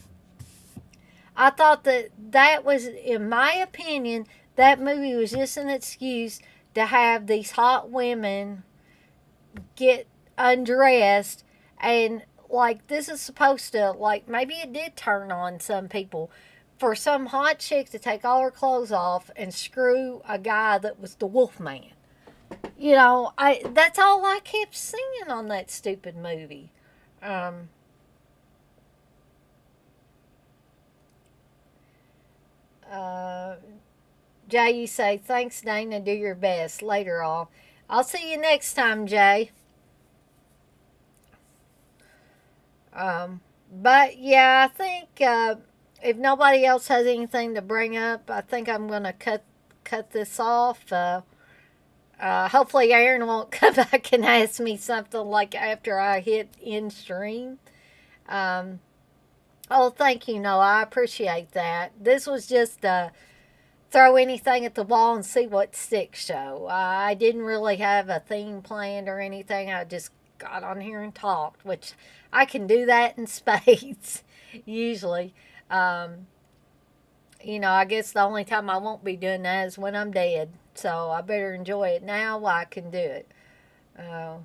I thought that was, in my opinion, that movie was just an excuse to have these hot women get undressed. And, like, this is supposed to, like, maybe it did turn on some people for some hot chick to take all her clothes off and screw a guy that was the Wolf Man. That's all I kept seeing on that stupid movie. Um, uh, Jay, you say, thanks, Dana. Do your best. Later, all. I'll see you next time, Jay. But yeah, I think if nobody else has anything to bring up, I think I'm gonna cut this off. Hopefully, Aaron won't come back and ask me something like after I hit end stream. Um, oh, thank you, Noah. I appreciate that. This was just throw anything at the wall and see what sticks show. I didn't really have a theme planned or anything. I just got on here and talked, which I can do that in spades usually. Um, I guess the only time I won't be doing that is when I'm dead. So I better enjoy it now while I can do it. Uh,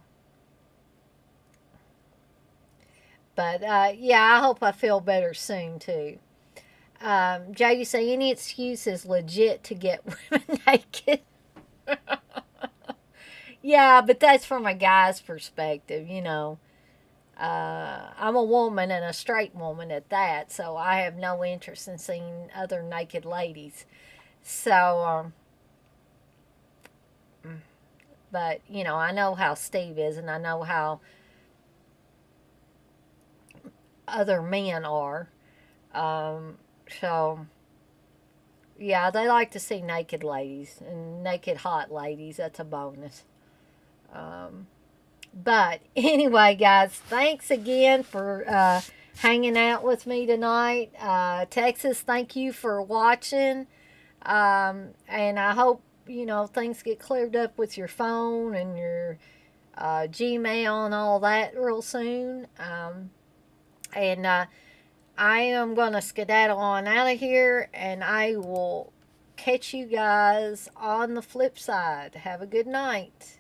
but yeah, I hope I feel better soon too. Jay, you say any excuse is legit to get women naked. Yeah, but that's from a guy's perspective. I'm a woman and a straight woman at that, so I have no interest in seeing other naked ladies. So, but I know how Steve is, and I know how other men are. Um, so, yeah, they like to see naked ladies and naked hot ladies. That's a bonus. Um, but anyway, guys, thanks again for hanging out with me tonight. Texas, thank you for watching. And I hope, things get cleared up with your phone and your Gmail and all that real soon. And I am going to skedaddle on out of here, and I will catch you guys on the flip side. Have a good night.